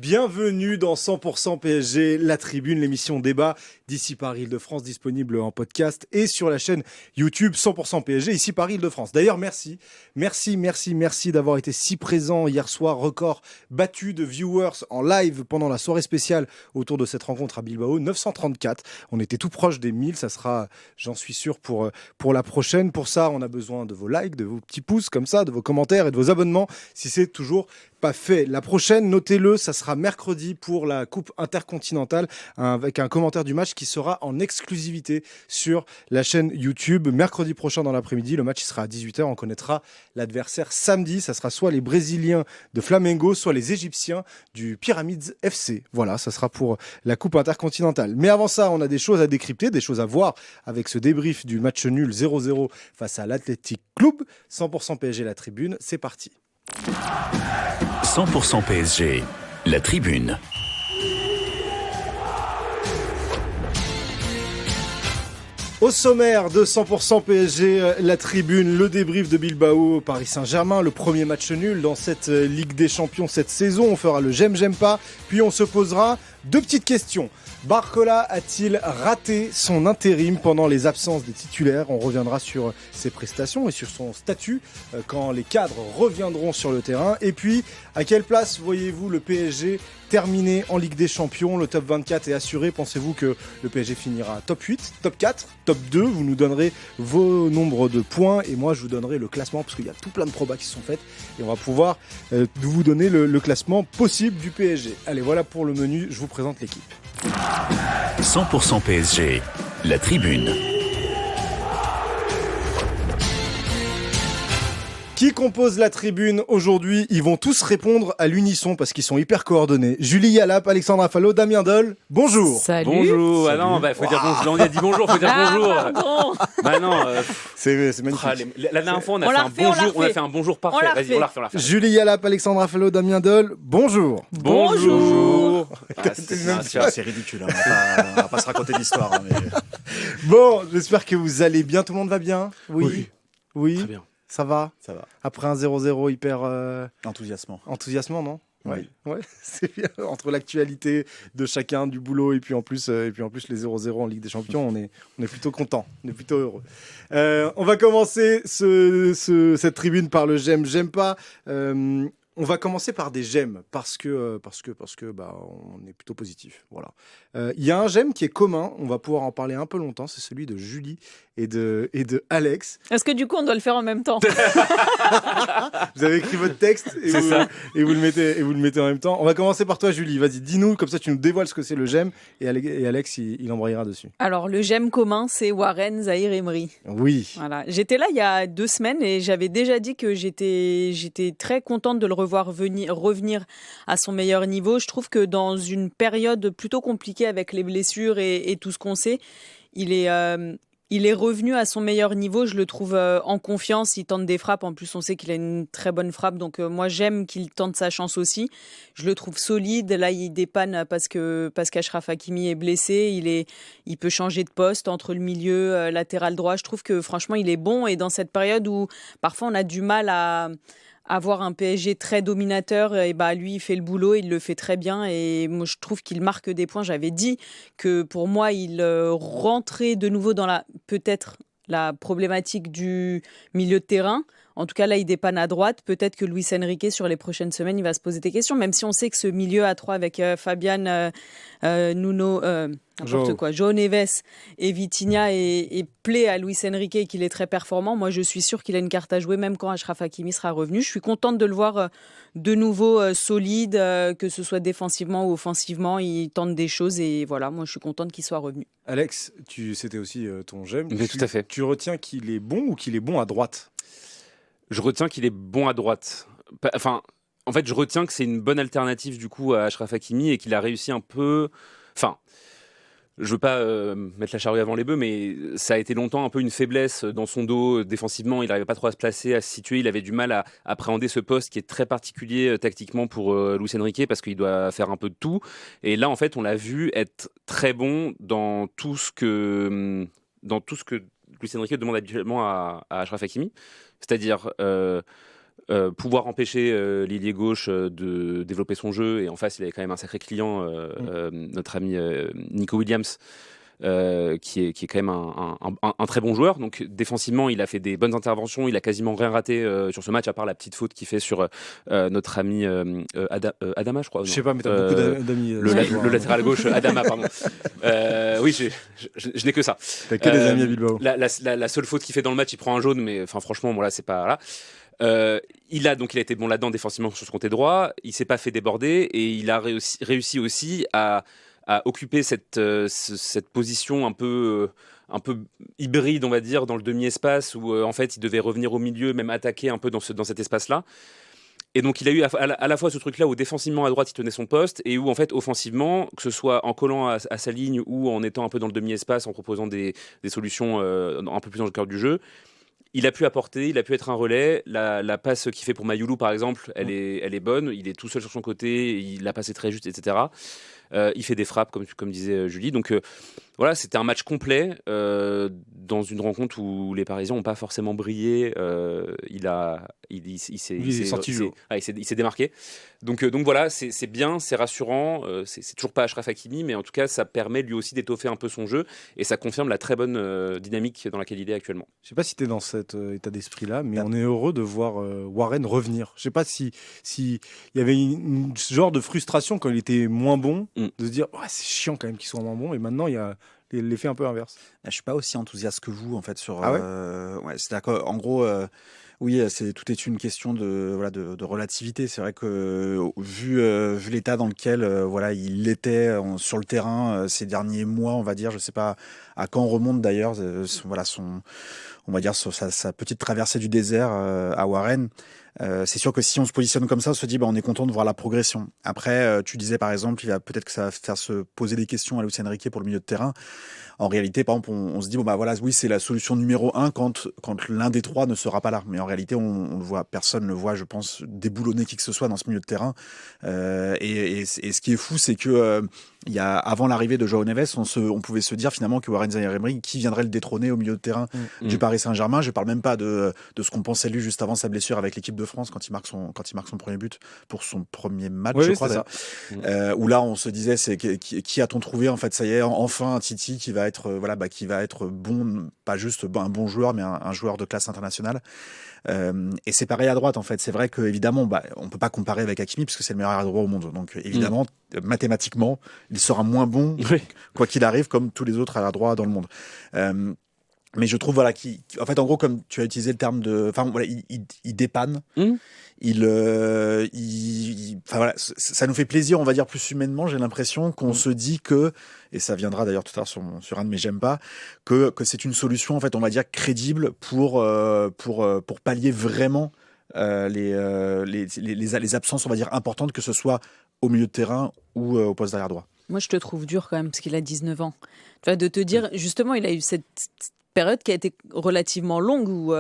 Bienvenue dans 100% PSG, la tribune, l'émission débat d'ici par Île-de-France, disponible en podcast et sur la chaîne YouTube 100% PSG, ici par Île-de-France. D'ailleurs, merci d'avoir été si présent hier soir, record battu de viewers en live pendant la soirée spéciale autour de cette rencontre à Bilbao, 934. On était tout proche des 1000, ça sera, j'en suis sûr, pour la prochaine. Pour ça, on a besoin de vos likes, de vos petits pouces comme ça, de vos commentaires et de vos abonnements, si c'est toujours pas fait. La prochaine, notez-le, ça sera mercredi pour la Coupe intercontinentale avec un commentaire du match qui sera en exclusivité sur la chaîne YouTube. Mercredi prochain dans l'après-midi, le match sera à 18h. On connaîtra l'adversaire samedi. Ça sera soit les Brésiliens de Flamengo, soit les Égyptiens du Pyramids FC. Voilà, ça sera pour la Coupe intercontinentale. Mais avant ça, on a des choses à décrypter, des choses à voir avec ce débrief du match nul 0-0 face à l'Athletic Club. 100% PSG la tribune, c'est parti. 100% PSG, la tribune. Au sommaire de 100% PSG, la tribune, le débrief de Bilbao, Paris Saint-Germain, le premier match nul dans cette Ligue des Champions cette saison. On fera le j'aime pas, puis on se posera deux petites questions. Barcola a-t-il raté son intérim pendant les absences des titulaires ? On reviendra sur ses prestations et sur son statut quand les cadres reviendront sur le terrain. Et puis, à quelle place voyez-vous le PSG terminer en Ligue des Champions ? Le top 24 est assuré. Pensez-vous que le PSG finira top 8, top 4, top 2 ? Vous nous donnerez vos nombres de points et moi je vous donnerai le classement parce qu'il y a tout plein de probas qui se sont faites et on va pouvoir vous donner le classement possible du PSG. Allez, voilà pour le menu. Je vous présente l'équipe. 100% PSG, la tribune. Qui compose la tribune aujourd'hui ? Ils vont tous répondre à l'unisson parce qu'ils sont hyper coordonnés. Julie Yalap, Alexandra Fallo, Damien Doll, bonjour. Salut. Bonjour. Salut. Ah non, faut dire bonjour. On a dit bonjour, faut dire bonjour. Pardon. Bah non. C'est magnifique. La dernière fois, on On l'a a fait un bonjour parfait. On l'a Vas-y, fait. on l'a fait. Julie Yalap, Alexandra Fallo, Damien Doll, bonjour. Bonjour. C'est ridicule, hein. On va pas se raconter d'histoire. Hein, mais... Bon, j'espère que vous allez bien. Tout le monde va bien ? Oui. Très bien. Ça va ? Ça va. Après un 0-0 hyper Enthousiasmant, non ? Oui. Ouais, c'est bien. Entre l'actualité de chacun, du boulot et puis en plus les 0-0 en Ligue des Champions, on est plutôt content, on est plutôt heureux. On va commencer cette tribune par le j'aime pas. On va commencer par des j'aime parce que on est plutôt positif. Voilà. Il y a un j'aime qui est commun. On va pouvoir en parler un peu longtemps. C'est celui de Julie et de Alex. Est-ce que du coup on doit le faire en même temps ? Vous avez écrit votre texte et vous le mettez en même temps. On va commencer par toi, Julie. Vas-y, dis-nous, comme ça tu nous dévoiles ce que c'est le j'aime et Alex, il embrayera dessus. Alors le j'aime commun, c'est Warren Zaïre-Emery. Oui. Voilà. J'étais là il y a 2 semaines et j'avais déjà dit que j'étais très contente de le revoir revenir à son meilleur niveau. Je trouve que dans une période plutôt compliquée avec les blessures et tout ce qu'on sait, il est revenu à son meilleur niveau. Je le trouve en confiance. Il tente des frappes. En plus, on sait qu'il a une très bonne frappe. Donc, moi, j'aime qu'il tente sa chance aussi. Je le trouve solide. Là, il dépanne parce qu'Achraf Hakimi est blessé. Il peut changer de poste entre le milieu, latéral droit. Je trouve que, franchement, il est bon. Et dans cette période où, parfois, on a du mal à avoir un PSG très dominateur, et lui il fait le boulot, il le fait très bien et moi je trouve qu'il marque des points. J'avais dit que pour moi il rentrait de nouveau dans peut-être la problématique du milieu de terrain. En tout cas, là, il dépanne à droite. Peut-être que Luis Enrique, sur les prochaines semaines, il va se poser des questions, même si on sait que ce milieu à 3 avec Fabian, Nuno, João Neves et Vitinha et plaît à Luis Enrique et qu'il est très performant. Moi, je suis sûre qu'il a une carte à jouer, même quand Achraf Hakimi sera revenu. Je suis contente de le voir de nouveau solide, que ce soit défensivement ou offensivement. Il tente des choses et voilà, moi, je suis contente qu'il soit revenu. Alex, c'était aussi ton j'aime. Mais tout à fait. Tu retiens qu'il est bon ou qu'il est bon à droite ? Je retiens qu'il est bon à droite. Enfin, en fait, je retiens que c'est une bonne alternative du coup à Achraf Hakimi et qu'il a réussi un peu. Enfin, je veux pas mettre la charrue avant les bœufs, mais ça a été longtemps un peu une faiblesse dans son dos défensivement. Il n'arrivait pas trop à se placer, à se situer. Il avait du mal à appréhender ce poste qui est très particulier tactiquement pour Luis Enrique parce qu'il doit faire un peu de tout. Et là, en fait, on l'a vu être très bon dans tout ce que Luis Enrique demande habituellement à Achraf Hakimi. C'est-à-dire pouvoir empêcher l'ailier gauche de développer son jeu. Et en face, il avait quand même un sacré client, notre ami Nico Williams, qui est quand même un très bon joueur. Donc défensivement, il a fait des bonnes interventions. Il a quasiment rien raté sur ce match, à part la petite faute qu'il fait sur notre ami Adama, je crois. Je sais pas, mais t'as beaucoup d'amis. Le latéral gauche, Adama, pardon. Oui, je n'ai que ça. T'as que des amis à Bilbao. La seule faute qu'il fait dans le match, il prend un jaune, mais enfin franchement, bon là, c'est pas là. Il a été bon là-dedans défensivement sur ce côté droit. Il s'est pas fait déborder et il a réussi aussi à occuper cette position un peu hybride, on va dire, dans le demi-espace où en fait il devait revenir au milieu, même attaquer un peu dans cet espace-là. Et donc il a eu à la fois ce truc-là où défensivement à droite il tenait son poste et où en fait offensivement, que ce soit en collant à sa ligne ou en étant un peu dans le demi-espace, en proposant des solutions un peu plus dans le cœur du jeu, il a pu apporter, il a pu être un relais. La passe qu'il fait pour Mayoulou, par exemple, elle est bonne. Il est tout seul sur son côté, il a passé très juste, etc. Il fait des frappes, comme disait Julie. Donc voilà, c'était un match complet dans une rencontre où les Parisiens n'ont pas forcément brillé. Il s'est démarqué. Donc voilà, c'est bien, c'est rassurant. C'est toujours pas Achraf Hakimi, mais en tout cas, ça permet lui aussi d'étoffer un peu son jeu et ça confirme la très bonne dynamique dans laquelle il est actuellement. Je sais pas si tu es dans cet état d'esprit-là, mais on est heureux de voir Warren revenir. Je sais pas si il y avait une genre de frustration quand il était moins bon, de se dire c'est chiant quand même qu'il soit moins bon, et maintenant il y a l'effet un peu inverse. Je suis pas aussi enthousiaste que vous en fait sur. C'est d'accord. En gros. Oui, tout est une question de relativité. C'est vrai que vu l'état dans lequel il était sur le terrain ces derniers mois, on va dire, je sais pas à quand on remonte d'ailleurs, sa petite traversée du désert à Warren. C'est sûr que si on se positionne comme ça, on se dit on est content de voir la progression. Après, tu disais par exemple, peut-être que ça va faire se poser des questions à Luis Enrique pour le milieu de terrain. En réalité, par exemple, on se dit oui, c'est la solution numéro 1 quand l'un des trois ne sera pas là. Mais en réalité, on le voit, personne ne le voit, je pense, déboulonner qui que ce soit dans ce milieu de terrain. Et ce qui est fou, c'est que avant l'arrivée de João Neves, on pouvait se dire finalement que Warren Zaïre-Emery, qui viendrait le détrôner au milieu de terrain du Paris Saint-Germain. Je parle même pas de ce qu'on pensait lui juste avant sa blessure avec l'équipe de France quand il marque son premier but pour son premier match, je crois. Ça. Où là, on se disait, qui a-t-on trouvé en fait, ça y est, enfin un Titi qui va être bon, pas juste un bon joueur, mais un joueur de classe internationale. Et c'est pareil à droite en fait. C'est vrai que évidemment, on peut pas comparer avec Hakimi puisque c'est le meilleur arrière droit au monde. Donc évidemment, mathématiquement, il sera moins bon quoi qu'il arrive, comme tous les autres arrière droits dans le monde. Mais je trouve en fait en gros comme tu as utilisé le terme il dépanne. Ça nous fait plaisir, on va dire plus humainement, j'ai l'impression qu'on se dit que, et ça viendra d'ailleurs tout à l'heure sur un de mes j'aime pas, que c'est une solution en fait on va dire crédible pour pallier vraiment les absences on va dire importantes, que ce soit au milieu de terrain ou au poste d'arrière droit. Moi je te trouve dur quand même parce qu'il a 19 ans. Tu vois, de te dire justement il a eu cette période qui a été relativement longue où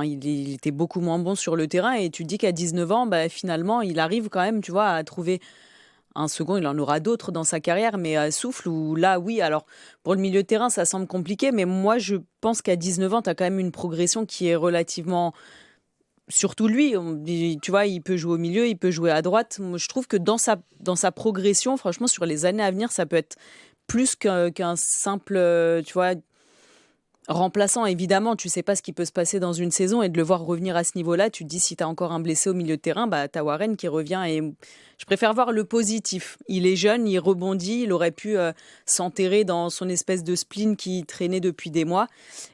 il était beaucoup moins bon sur le terrain et tu te dis qu'à 19 ans finalement il arrive quand même, tu vois, à trouver un second. Il en aura d'autres dans sa carrière, mais à souffle où là oui, alors pour le milieu de terrain ça semble compliqué, mais moi je pense qu'à 19 ans tu as quand même une progression qui est relativement, surtout lui, tu vois, il peut jouer au milieu, il peut jouer à droite. Moi, je trouve que dans sa progression, franchement sur les années à venir ça peut être plus qu'un simple, tu vois, remplaçant. Évidemment, tu sais pas ce qui peut se passer dans une saison, et de le voir revenir à ce niveau-là, tu te dis si tu as encore un blessé au milieu de terrain, t'as Warren qui revient, et je préfère voir le positif. Il est jeune, il rebondit, il aurait pu s'enterrer dans son espèce de spleen qui traînait depuis des mois,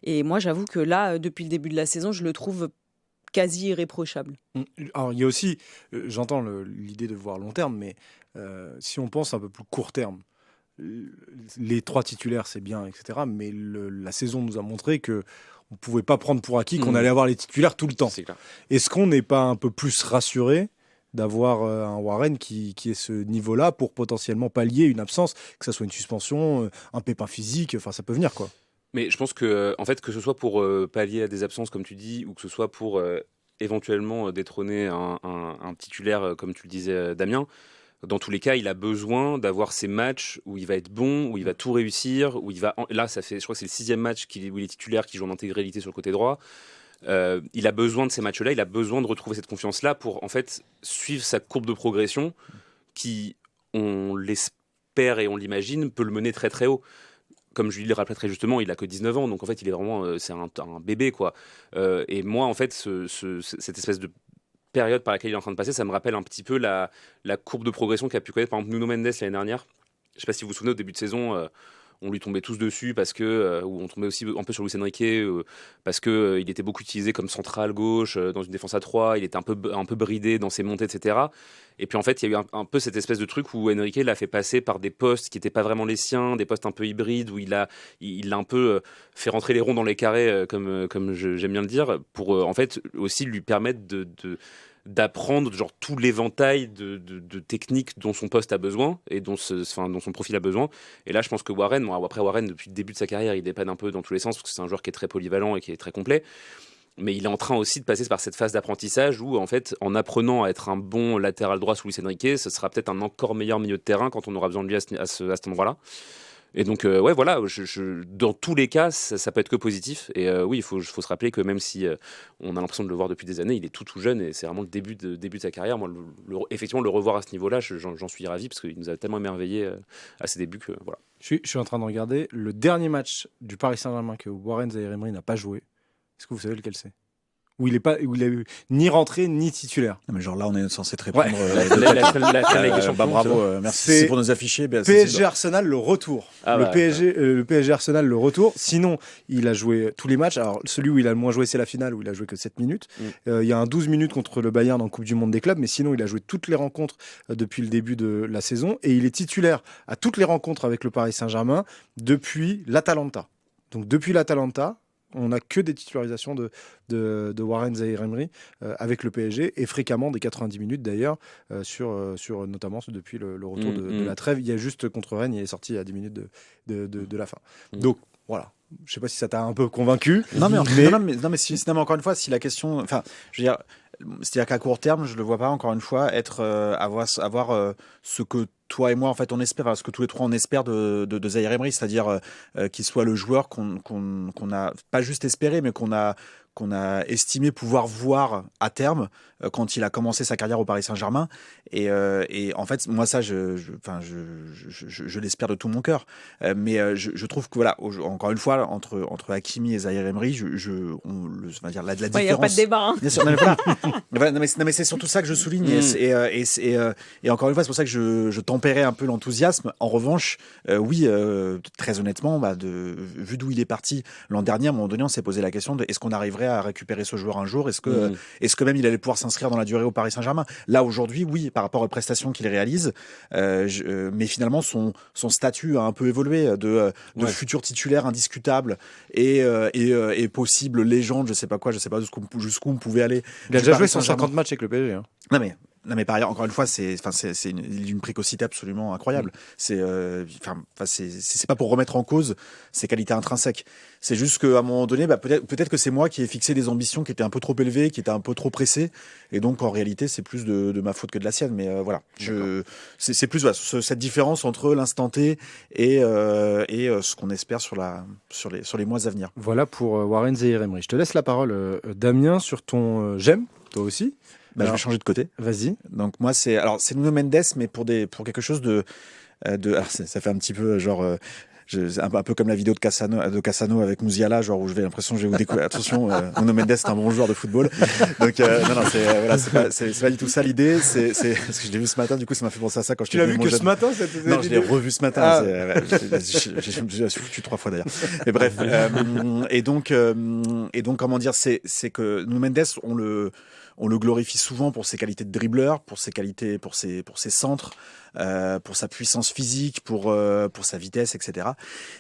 et moi j'avoue que là, depuis le début de la saison, je le trouve quasi irréprochable. Alors il y a aussi, j'entends l'idée de voir long terme, mais si on pense un peu plus court terme, les 3 titulaires c'est bien, etc. Mais la saison nous a montré que on pouvait pas prendre pour acquis qu'on allait avoir les titulaires tout le temps. Est-ce qu'on n'est pas un peu plus rassuré d'avoir un Warren qui est ce niveau-là pour potentiellement pallier une absence, que ça soit une suspension, un pépin physique, enfin ça peut venir quoi. Mais je pense que en fait, que ce soit pour pallier à des absences comme tu dis, ou que ce soit pour éventuellement détrôner un titulaire comme tu le disais Damien, dans tous les cas, il a besoin d'avoir ces matchs où il va être bon, où il va tout réussir, où il va. Là, je crois que c'est le 6e match où il est titulaire, qui joue en intégralité sur le côté droit. il a besoin de ces matchs-là, il a besoin de retrouver cette confiance-là pour en fait suivre sa courbe de progression qui, on l'espère et on l'imagine, peut le mener très très haut. Comme je lui le rappelais très justement, il a que 19 ans, donc en fait il est vraiment, c'est un bébé quoi. Et moi en fait cette espèce de période par laquelle il est en train de passer, ça me rappelle un petit peu la courbe de progression qu'a pu connaître par exemple Nuno Mendes l'année dernière. Je ne sais pas si vous vous souvenez, au début de saison, on lui tombait tous dessus parce que, ou on tombait aussi un peu sur Luis Enrique parce que il était beaucoup utilisé comme central gauche dans une défense à 3, il était un peu bridé dans ses montées, etc. Et puis en fait, il y a eu un peu cette espèce de truc où Enrique l'a fait passer par des postes qui n'étaient pas vraiment les siens, des postes un peu hybrides, où il l'a un peu fait rentrer les ronds dans les carrés, comme j'aime bien le dire, pour en fait aussi lui permettre d'apprendre genre tout l'éventail de techniques dont son poste a besoin et dont son profil a besoin. Et là, je pense que Warren, après Warren, depuis le début de sa carrière, il dépanne un peu dans tous les sens parce que c'est un joueur qui est très polyvalent et qui est très complet. Mais il est en train aussi de passer par cette phase d'apprentissage où, en fait, en apprenant à être un bon latéral droit sous Luis Enrique, ce sera peut-être un encore meilleur milieu de terrain quand on aura besoin de lui à cet endroit-là. Et donc, ouais, voilà, dans tous les cas, ça peut être que positif. Et oui, il faut se rappeler que même si on a l'impression de le voir depuis des années, il est tout jeune et c'est vraiment le début de sa carrière. Moi, effectivement, le revoir à ce niveau-là, j'en suis ravi parce qu'il nous a tellement émerveillé à ses débuts que voilà. Je suis en train de regarder le dernier match du Paris Saint-Germain que Warren Zaïre-Emery n'a pas joué. Est-ce que vous savez lequel c'est ? Où il a eu ni rentré ni titulaire. Non, mais genre là, on est censé te répondre. Bravo, merci. C'est pour nous afficher. PSG Arsenal, le retour. Le PSG Arsenal, le retour. Sinon, il a joué tous les matchs. Alors, celui où il a le moins joué, c'est la finale, où il a joué que 7 minutes. Il y a un 12 minutes contre le Bayern en Coupe du Monde des clubs. Mais sinon, il a joué toutes les rencontres depuis le début de la saison. Et il est titulaire à toutes les rencontres avec le Paris Saint-Germain depuis l'Atalanta. Donc, depuis l'Atalanta, on n'a que des titularisations de Warren Zaïre-Emery avec le PSG et fréquemment des 90 minutes d'ailleurs sur notamment depuis le retour de la trêve. Il y a juste contre Rennes, il est sorti à 10 minutes de la fin. Donc voilà. Je ne sais pas si ça t'a un peu convaincu. Non mais encore une fois, si la question, enfin, je veux dire, c'est-à-dire qu'à court terme, je le vois pas encore une fois avoir ce que toi et moi en fait on espère, ce que tous les trois on espère de Zaïre-Emery, c'est-à-dire qu'il soit le joueur qu'on a pas juste espéré, mais qu'on a estimé pouvoir voir à terme quand il a commencé sa carrière au Paris Saint-Germain. Et en fait, moi ça, je l'espère de tout mon cœur. Mais je trouve que voilà, encore une fois, entre Hakimi et Zaïre-Emery, on va dire la différence. Il n'y a pas de débat. Hein. Bien sûr, non, mais c'est surtout ça que je souligne. Et encore une fois, c'est pour ça que je tempérais un peu l'enthousiasme. En revanche, oui, très honnêtement, vu d'où il est parti l'an dernier, à un moment donné, on s'est posé la question de est-ce qu'on arriverait à récupérer ce joueur un jour ? Est-ce que même il allait pouvoir s'inscrire dans la durée au Paris Saint-Germain ? Là, aujourd'hui, oui, par rapport aux prestations qu'il réalise, mais finalement, son statut a un peu évolué de futur titulaire indiscutable et possible légende, je sais pas jusqu'où on pouvait aller. Il a déjà joué 150 matchs avec le PSG. Hein. Non mais par ailleurs, encore une fois, c'est une précocité absolument incroyable. C'est pas pour remettre en cause ses qualités intrinsèques. C'est juste qu'à un moment donné, peut-être que c'est moi qui ai fixé des ambitions qui étaient un peu trop élevées, qui étaient un peu trop pressées, et donc en réalité, c'est plus de ma faute que de la sienne. Mais voilà, c'est plus cette différence entre l'instant T et ce qu'on espère sur les mois à venir. Voilà pour Warren Zaïre-Emery. Je te laisse la parole, Damien, sur ton j'aime, toi aussi. Je vais changer de côté. Vas-y. Donc moi c'est Nuno Mendes, mais pour quelque chose alors ça fait un petit peu genre un peu comme la vidéo de Cassano avec Musiala, genre où j'ai l'impression que je vais vous découvrir. Attention, Nuno Mendes est un bon joueur de football. Donc c'est pas du tout ça l'idée. C'est parce que je l'ai vu ce matin, du coup ça m'a fait penser à ça quand je. Tu l'as vu que ce matin Non, je l'ai revu ce matin. Je suis foutu 3 fois d'ailleurs. Et bref, et donc comment dire, c'est que Nuno Mendes on le glorifie souvent pour ses qualités de dribbleur, pour ses qualités, pour ses centres, pour sa puissance physique, pour sa vitesse, etc.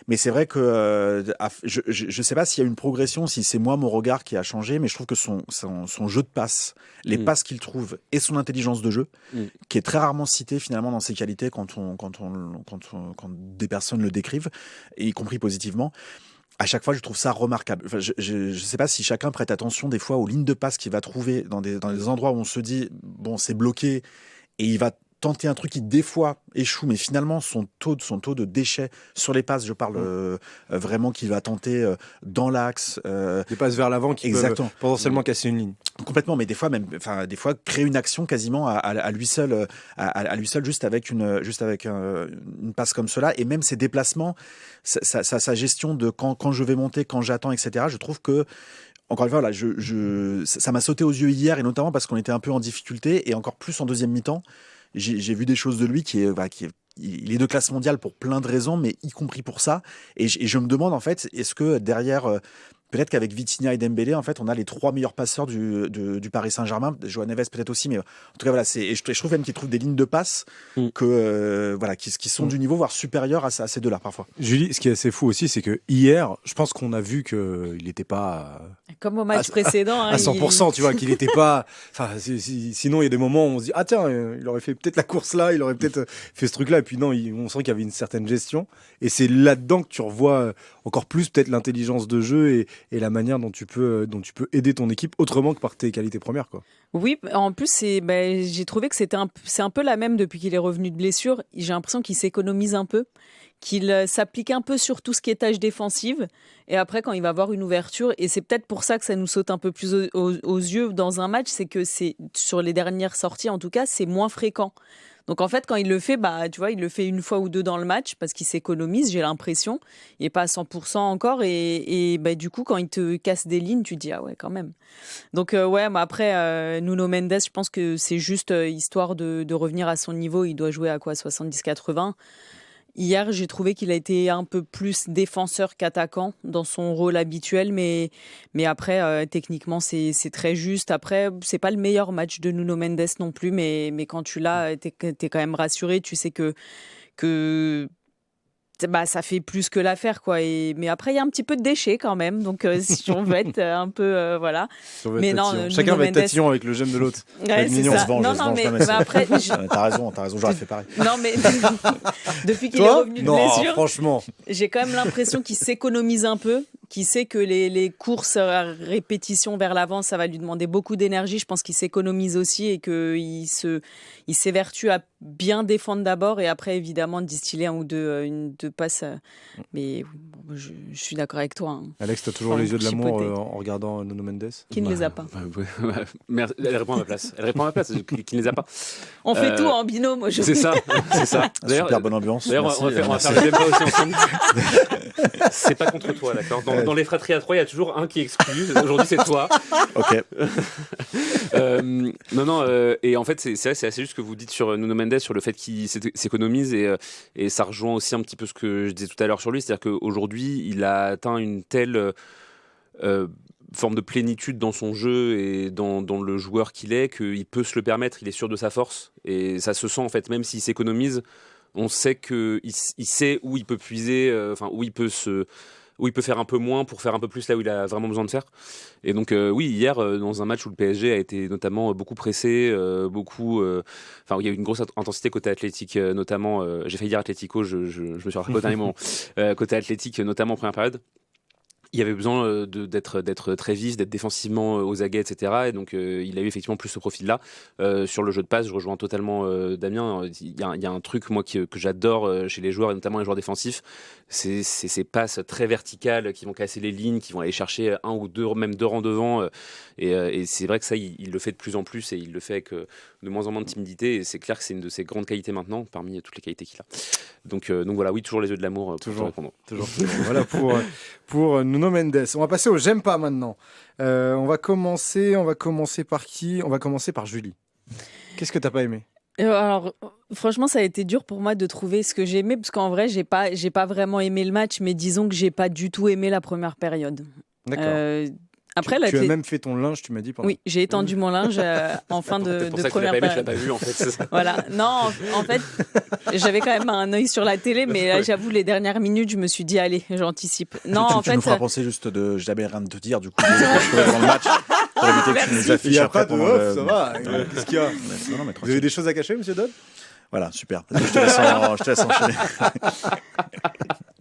Mais c'est vrai que je sais pas s'il y a une progression, si c'est moi mon regard qui a changé, mais je trouve que son jeu de passe, les passes qu'il trouve et son intelligence de jeu, qui est très rarement citée finalement dans ses qualités quand des personnes le décrivent, et y compris positivement. À chaque fois, je trouve ça remarquable. Enfin, je sais pas si chacun prête attention des fois aux lignes de passe qu'il va trouver dans des endroits où on se dit bon, c'est bloqué, et il va tenter un truc qui des fois échoue, mais finalement son taux de déchets sur les passes, je parle vraiment qu'il va tenter dans l'axe, Des passes vers l'avant qui peuvent exactement, potentiellement casser une ligne. complètement, mais des fois créer une action quasiment à lui seul, à lui seul juste avec une passe comme cela, et même ses déplacements, sa gestion de quand je vais monter, quand j'attends, etc. Je trouve que encore une fois, là, ça m'a sauté aux yeux hier, et notamment parce qu'on était un peu en difficulté, et encore plus en deuxième mi-temps. J'ai vu des choses de lui il est de classe mondiale pour plein de raisons, mais y compris pour ça. Et je me demande, en fait, est-ce que derrière, peut-être qu'avec Vitinha et Dembélé, en fait, on a les 3 meilleurs passeurs du Paris Saint-Germain. João Neves peut-être aussi, mais en tout cas, voilà, et je trouve même qu'ils trouvent des lignes de passe qui sont du niveau, voire supérieur à ces deux-là, parfois. Julie, ce qui est assez fou aussi, c'est que hier, je pense qu'on a vu qu'il n'était pas Comme au match précédent. à 100%, tu vois, qu'il n'était pas. Enfin, sinon, il y a des moments où on se dit, ah tiens, il aurait fait peut-être la course là, il aurait peut-être fait ce truc-là. Et puis non, on sent qu'il y avait une certaine gestion. Et c'est là-dedans que tu revois encore plus peut-être l'intelligence de jeu et la manière dont tu peux aider ton équipe autrement que par tes qualités premières, quoi. Oui, en plus, j'ai trouvé que c'est un peu la même depuis qu'il est revenu de blessure. J'ai l'impression qu'il s'économise un peu, qu'il s'applique un peu sur tout ce qui est tâche défensive. Et après, quand il va avoir une ouverture, et c'est peut-être pour ça que ça nous saute un peu plus aux yeux dans un match, c'est que sur les dernières sorties, en tout cas, c'est moins fréquent. Donc en fait, quand il le fait, tu vois, il le fait une fois ou deux dans le match parce qu'il s'économise, j'ai l'impression. Il n'est pas à 100% encore et du coup, quand il te casse des lignes, tu te dis ah ouais, quand même. Donc après, Nuno Mendes, je pense que c'est juste histoire de revenir à son niveau. Il doit jouer à quoi, 70-80. Hier, j'ai trouvé qu'il a été un peu plus défenseur qu'attaquant dans son rôle habituel, mais après, techniquement, c'est très juste. Après, c'est pas le meilleur match de Nuno Mendes non plus, mais quand tu l'as, t'es quand même rassuré. Tu sais que ça fait plus que l'affaire, quoi. Mais après, il y a un petit peu de déchets quand même, donc si on veut être un peu voilà. Mais non, chacun va être tatillon avec le j'aime de l'autre. Ouais, c'est ça. Mais après, t'as raison, j'aurais fait pareil. Non, mais depuis qu'il est revenu de blessure, franchement, j'ai quand même l'impression qu'il s'économise un peu, qu'il sait que les courses à répétition vers l'avant, ça va lui demander beaucoup d'énergie. Je pense qu'il s'économise aussi et qu'il s'évertue à bien défendre d'abord et après, évidemment, distiller un ou deux passes. Mais bon, je suis d'accord avec toi. Hein. Alex, t'as toujours les yeux de l'amour en regardant Nuno Mendes? Qui ne les a pas. Merci, elle répond à ma place. Qui ne les a pas. On fait tout en binôme. C'est ça. D'ailleurs, super bonne ambiance. D'ailleurs, on va faire le débat aussi ensemble. C'est pas contre toi, d'accord. Dans les fratries à 3, il y a toujours un qui exclut. Aujourd'hui, c'est toi. Ok. Et en fait, c'est assez juste ce que vous dites sur Nuno Mendes, sur le fait qu'il s'économise et ça rejoint aussi un petit peu ce que je disais tout à l'heure sur lui, c'est-à-dire qu'aujourd'hui, il a atteint une telle forme de plénitude dans son jeu et dans le joueur qu'il est, qu'il peut se le permettre, il est sûr de sa force et ça se sent en fait, même s'il s'économise, on sait qu'il sait où il peut puiser, où il peut faire un peu moins pour faire un peu plus là où il a vraiment besoin de faire. Et donc oui, hier, dans un match où le PSG a été notamment beaucoup pressé, il y a eu une grosse intensité côté athlétique, notamment, j'ai failli dire Atlético, je me suis rattrapé au dernier moment, côté athlétique, notamment en première période. Il y avait besoin d'être très vif, d'être défensivement aux aguets, etc. Et donc, il a eu effectivement plus ce profil-là. Sur le jeu de passe, je rejoins totalement Damien. Il y a un truc, moi, que j'adore chez les joueurs, et notamment les joueurs défensifs. C'est ces passes très verticales qui vont casser les lignes, qui vont aller chercher un ou deux, même deux rangs devant. Et c'est vrai que ça, il le fait de plus en plus et il le fait avec de moins en moins de timidité. Et c'est clair que c'est une de ses grandes qualités maintenant, parmi toutes les qualités qu'il a. Donc voilà, oui, toujours les yeux de l'amour pour te répondre. Toujours. Voilà pour Nuno Mendes. On va passer au j'aime pas maintenant. On va commencer par qui? On va commencer par Julie. Qu'est-ce que t'as pas aimé? Alors, franchement, ça a été dur pour moi de trouver ce que j'ai aimé, parce qu'en vrai, j'ai pas vraiment aimé le match, mais disons que j'ai pas du tout aimé la première période. D'accord. Après, tu as même fait ton linge, tu m'as dit pendant. Oui, j'ai étendu mon linge en fin de pour ça première période. période. Je l'ai pas vu en fait. C'est ça. Voilà. Non, en fait, j'avais quand même un œil sur la télé, mais là, j'avoue, les dernières minutes, je me suis dit, allez, j'anticipe. Non, tu nous feras penser juste j'avais rien de te dire, du coup, je dans le match pour éviter que tu nous affiches après. Il n'y a pas de off, ça va. Qu'est-ce qu'il y a? Vous avez des choses à cacher, monsieur Dodd? Voilà, super. Je te laisse enchaîner.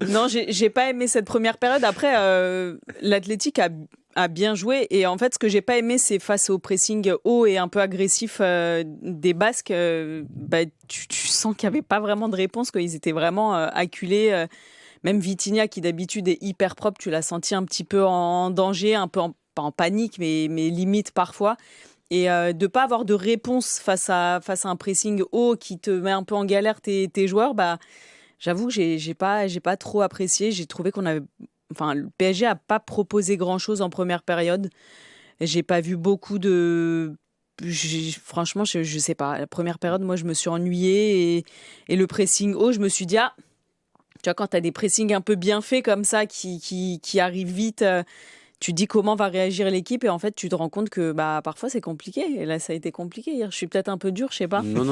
Non, j'ai pas aimé cette première période. Après, l'Athletic a bien joué. Et en fait, ce que j'ai pas aimé, c'est face au pressing haut et un peu agressif des Basques. Tu sens qu'il n'y avait pas vraiment de réponse, qu'ils étaient vraiment acculés. Même Vitinha, qui d'habitude est hyper propre, tu l'as senti un petit peu en danger, un peu pas en panique, mais limite parfois. Et de pas avoir de réponse face à un pressing haut qui te met un peu en galère tes joueurs, j'avoue que j'ai pas trop apprécié. J'ai trouvé le PSG a pas proposé grand-chose en première période. J'ai pas vu beaucoup de... Franchement, je sais pas. La première période, moi, je me suis ennuyée et le pressing haut, je me suis dit, tu vois, quand tu as des pressings un peu bien faits comme ça, qui arrivent vite, tu te dis comment va réagir l'équipe et en fait, tu te rends compte que parfois, c'est compliqué. Et là, ça a été compliqué hier. Je suis peut-être un peu dur, je sais pas. Non.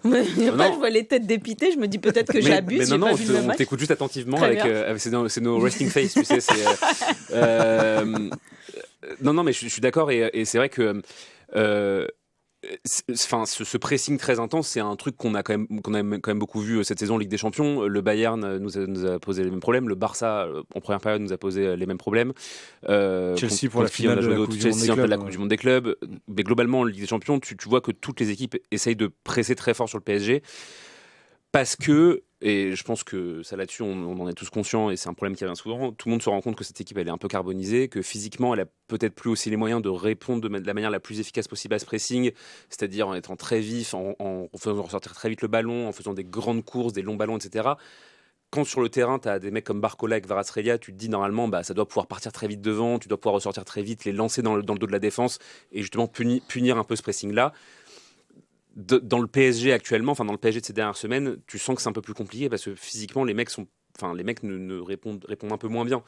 Je vois les têtes dépitées, je me dis peut-être que j'abuse. Mais non, on t'écoute juste attentivement avec c'est nos resting face, tu sais. Non, mais je suis d'accord et c'est vrai que... ce pressing très intense, c'est un truc qu'on a quand même beaucoup vu cette saison en Ligue des Champions. Le Bayern nous a posé les mêmes problèmes. Le Barça, en première période, nous a posé les mêmes problèmes. Chelsea pour la finale de la Coupe du Monde des clubs. Mais globalement, en Ligue des Champions, tu vois que toutes les équipes essayent de presser très fort sur le PSG parce que, et je pense que ça là-dessus, on en est tous conscients et c'est un problème qui revient souvent, tout le monde se rend compte que cette équipe, elle est un peu carbonisée, que physiquement, elle a peut-être plus aussi les moyens de répondre de la manière la plus efficace possible à ce pressing, c'est-à-dire en étant très vif, en faisant ressortir très vite le ballon, en faisant des grandes courses, des longs ballons, etc. Quand sur le terrain, tu as des mecs comme Barcola et Kvaratskhelia, tu te dis normalement, ça doit pouvoir partir très vite devant, tu dois pouvoir ressortir très vite, les lancer dans le dos de la défense et justement punir un peu ce pressing-là. Dans le PSG actuellement, dans le PSG de ces dernières semaines, tu sens que c'est un peu plus compliqué parce que physiquement, les mecs répondent un peu moins bien.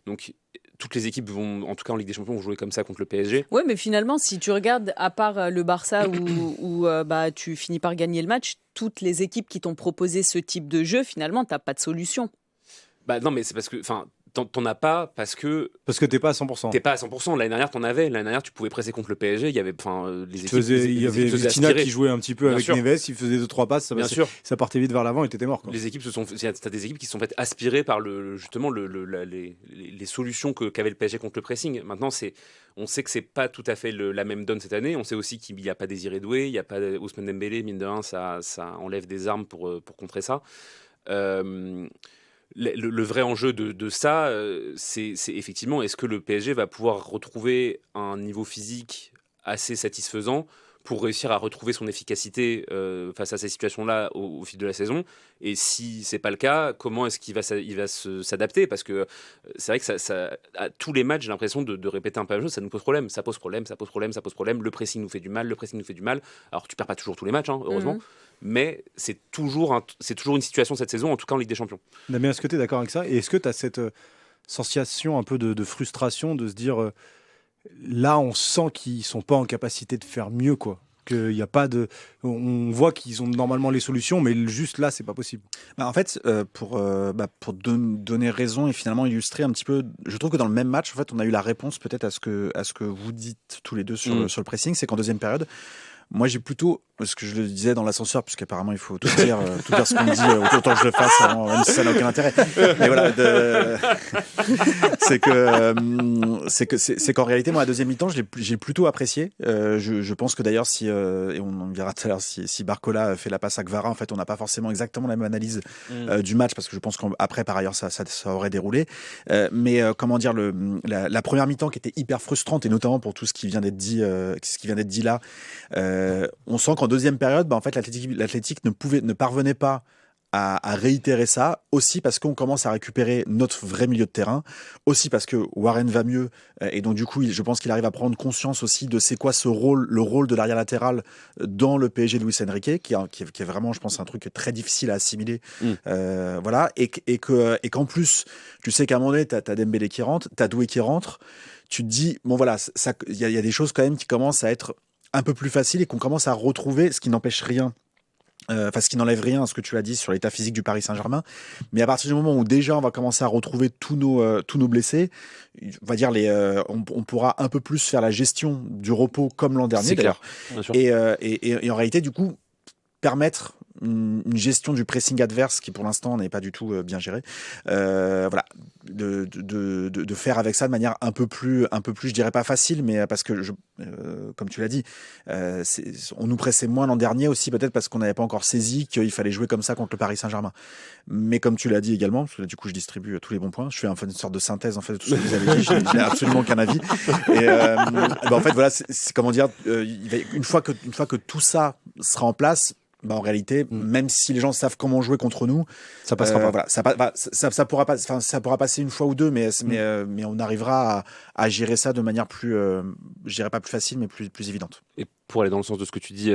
Donc, toutes les équipes vont, en tout cas en Ligue des Champions, vont jouer comme ça contre le PSG. Ouais, mais finalement, si tu regardes, à part le Barça où tu finis par gagner le match, toutes les équipes qui t'ont proposé ce type de jeu, finalement, t'as pas de solution. Non, mais c'est parce que, t'en as pas parce que t'es pas à 100%. T'es pas à 100%. L'année dernière, t'en avais. L'année dernière, tu pouvais presser contre le PSG. Il y avait, les équipes. Il y avait Vitinha qui jouait un petit peu avec Neves. Il faisait 2-3 passes. Ça partait vite vers l'avant et t'étais mort. T'as des équipes qui se sont faites aspirer par justement les solutions qu'avait le PSG contre le pressing. Maintenant, on sait que c'est pas tout à fait la même donne cette année. On sait aussi qu'il n'y a pas Désiré Doué, il n'y a pas Ousmane Dembélé. Mine de rien, ça enlève des armes pour contrer ça. Le vrai enjeu de ça, c'est effectivement, est-ce que le PSG va pouvoir retrouver un niveau physique assez satisfaisant pour réussir à retrouver son efficacité face à ces situations-là au fil de la saison. Et si c'est pas le cas, comment est-ce qu'il va s'adapter? Parce que c'est vrai que à tous les matchs, j'ai l'impression de répéter un peu la même chose, ça nous pose problème. Ça pose problème. Le pressing nous fait du mal. Alors tu perds pas toujours tous les matchs, heureusement. Mais c'est toujours une situation cette saison, en tout cas en Ligue des Champions. Damien, est-ce que tu es d'accord avec ça? Et est-ce que tu as cette sensation un peu de frustration de se dire là, on sent qu'ils sont pas en capacité de faire mieux, quoi? Qu'il y a pas de... On voit qu'ils ont normalement les solutions, mais juste là, c'est pas possible. En fait, pour donner raison et finalement illustrer un petit peu, je trouve que dans le même match, en fait, on a eu la réponse peut-être à ce que vous dites tous les deux sur le pressing, c'est qu'en deuxième période, moi, j'ai plutôt, ce que je le disais dans l'ascenseur, puisqu'apparemment il faut tout dire ce qu'on me dit, autant que je le fasse, même si ça n'a aucun intérêt. Mais voilà, c'est qu'en réalité, moi, la deuxième mi-temps, j'ai plutôt apprécié. Je pense que d'ailleurs, et on verra tout à l'heure, si Barcola fait la passe à Kvara, en fait, on n'a pas forcément exactement la même analyse du match, parce que je pense qu'après, par ailleurs, ça aurait déroulé. Mais comment dire, la première mi-temps qui était hyper frustrante, et notamment pour tout ce qui vient d'être dit, là. On sent qu'en deuxième période, en fait, l'Athletic ne parvenait pas à réitérer ça, aussi parce qu'on commence à récupérer notre vrai milieu de terrain, aussi parce que Warren va mieux, et donc du coup, je pense qu'il arrive à prendre conscience aussi de c'est quoi le rôle de l'arrière latéral dans le PSG de Luis Enrique, qui est vraiment, je pense, un truc très difficile à assimiler. Voilà, et qu'en plus, tu sais qu'à un moment donné, t'as Dembélé qui rentre, t'as Doué qui rentre, tu te dis, bon voilà, il y a des choses quand même qui commencent à être un peu plus facile et qu'on commence à retrouver, ce qui n'empêche rien, ce qui n'enlève rien à ce que tu as dit sur l'état physique du Paris Saint-Germain, mais à partir du moment où déjà on va commencer à retrouver tous nos blessés, on va dire on pourra un peu plus faire la gestion du repos comme l'an dernier d'ailleurs, et en réalité du coup permettre une gestion du pressing adverse qui pour l'instant n'est pas du tout bien gérée. Voilà, de faire avec ça de manière un peu plus, je dirais pas facile, mais parce que comme tu l'as dit, on nous pressait moins l'an dernier aussi, peut-être parce qu'on n'avait pas encore saisi qu'il fallait jouer comme ça contre le Paris Saint-Germain. Mais comme tu l'as dit également, parce que là, du coup je distribue tous les bons points, je fais une sorte de synthèse en fait de tout ce que vous avez dit. J'ai absolument aucun avis. Et en fait voilà, c'est comment dire, une fois que tout ça sera en place. En réalité, même si les gens savent comment jouer contre nous, ça passera pas. Voilà, ça pourra pas, ça pourra passer une fois ou deux, mais on arrivera à gérer ça de manière plus, je dirais pas plus facile, mais plus évidente. Et pour aller dans le sens de ce que tu dis,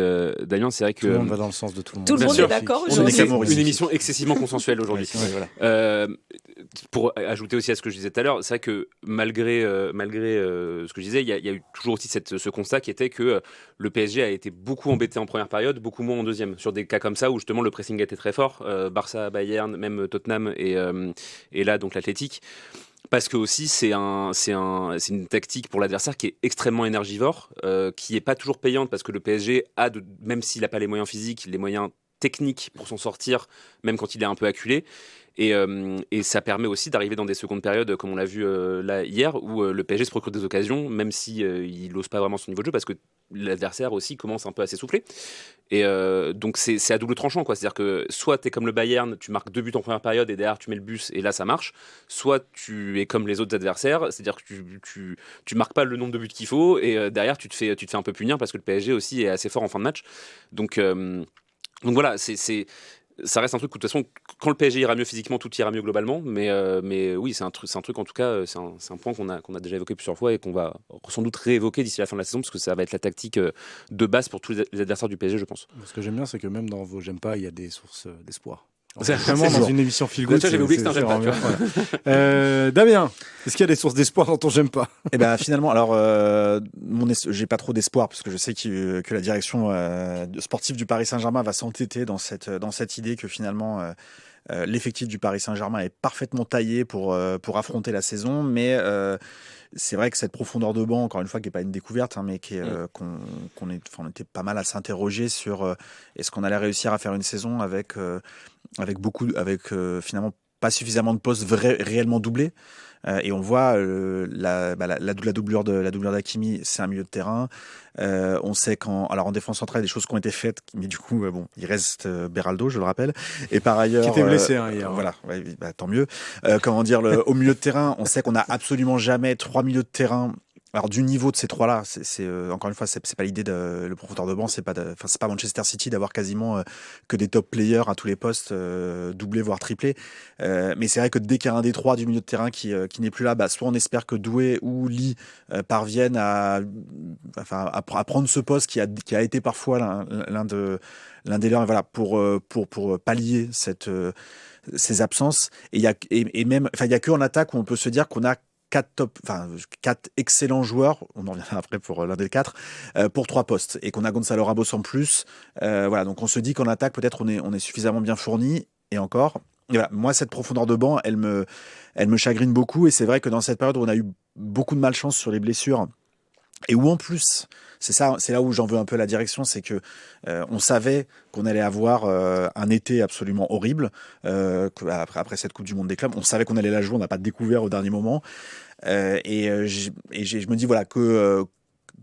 Damien, c'est vrai que tout le monde va dans le sens de tout le monde. Tout le monde sûr. est d'accord on aujourd'hui. est une émission excessivement consensuelle aujourd'hui. Voilà. Pour ajouter aussi à ce que je disais tout à l'heure, c'est vrai que malgré ce que je disais, il y a eu toujours aussi ce constat qui était que le PSG a été beaucoup embêté en première période, beaucoup moins en deuxième, sur des cas comme ça où justement le pressing a été très fort, Barça, Bayern, même Tottenham et là donc l'Athletic. Parce que aussi c'est une tactique pour l'adversaire qui est extrêmement énergivore, qui est pas toujours payante parce que le PSG a, même s'il n'a pas les moyens physiques, les moyens techniques pour s'en sortir, même quand il est un peu acculé. Et ça permet aussi d'arriver dans des secondes périodes, comme on l'a vu là hier, où le PSG se procure des occasions, même si il n'ose pas vraiment son niveau de jeu, parce que l'adversaire aussi commence un peu à s'essouffler. Et donc c'est à double tranchant, quoi. C'est-à-dire que soit tu es comme le Bayern, tu marques 2 buts en première période et derrière tu mets le bus et là ça marche, soit tu es comme les autres adversaires, c'est-à-dire que tu marques pas le nombre de buts qu'il faut et derrière tu te fais un peu punir parce que le PSG aussi est assez fort en fin de match. Donc voilà, ça reste un truc où de toute façon, quand le PSG ira mieux physiquement, tout ira mieux globalement. Mais oui, c'est un truc en tout cas, c'est un point qu'on a déjà évoqué plusieurs fois et qu'on va sans doute réévoquer d'ici la fin de la saison parce que ça va être la tactique de base pour tous les adversaires du PSG, je pense. Ce que j'aime bien, c'est que même dans vos j'aime pas, il y a des sources d'espoir. C'est vraiment dans une émission feel good. J'avais oublié que c'était un j'aime pas. Damien, est-ce qu'il y a des sources d'espoir dans ton j'aime pas? Eh ben finalement, alors j'ai pas trop d'espoir parce que je sais que la direction sportive du Paris Saint-Germain va s'entêter dans cette idée que finalement l'effectif du Paris Saint-Germain est parfaitement taillé pour affronter la saison, mais c'est vrai que cette profondeur de banc, encore une fois, qui n'est pas une découverte, hein, mais on était pas mal à s'interroger sur est-ce qu'on allait réussir à faire une saison avec finalement pas suffisamment de postes réellement doublés. Et on voit la doublure d'Hakimi, c'est un milieu de terrain. On sait en défense centrale, il y a des choses qui ont été faites, mais du coup, il reste Beraldo, je le rappelle. Et par ailleurs, qui était blessé hier. Voilà, tant mieux. Au milieu de terrain, on sait qu'on n'a absolument jamais 3 milieux de terrain. Alors du niveau de ces trois-là, c'est encore une fois, c'est pas l'idée de le profondeur de banc, c'est pas Manchester City d'avoir quasiment que des top players à tous les postes, doublés voire triplés. Mais c'est vrai que dès qu'il y a un des trois du milieu de terrain qui n'est plus là, soit on espère que Doué ou Lee parviennent à prendre ce poste qui a été parfois l'un des leurs, voilà, pour pallier ces absences. Et il y a que en attaque où on peut se dire qu'on a 4 excellents joueurs, on en reviendra après pour l'un des 4, pour 3 postes, et qu'on a Gonzalo Ramos en plus. Voilà, donc on se dit qu'en attaque, peut-être on est suffisamment bien fourni, et encore. Et voilà, moi, cette profondeur de banc, elle me chagrine beaucoup, et c'est vrai que dans cette période où on a eu beaucoup de malchance sur les blessures, et où en plus, c'est là où j'en veux un peu la direction, c'est que on savait qu'on allait avoir un été absolument horrible après cette Coupe du Monde des clubs. On savait qu'on allait la jouer, on n'a pas découvert au dernier moment. Je me dis voilà que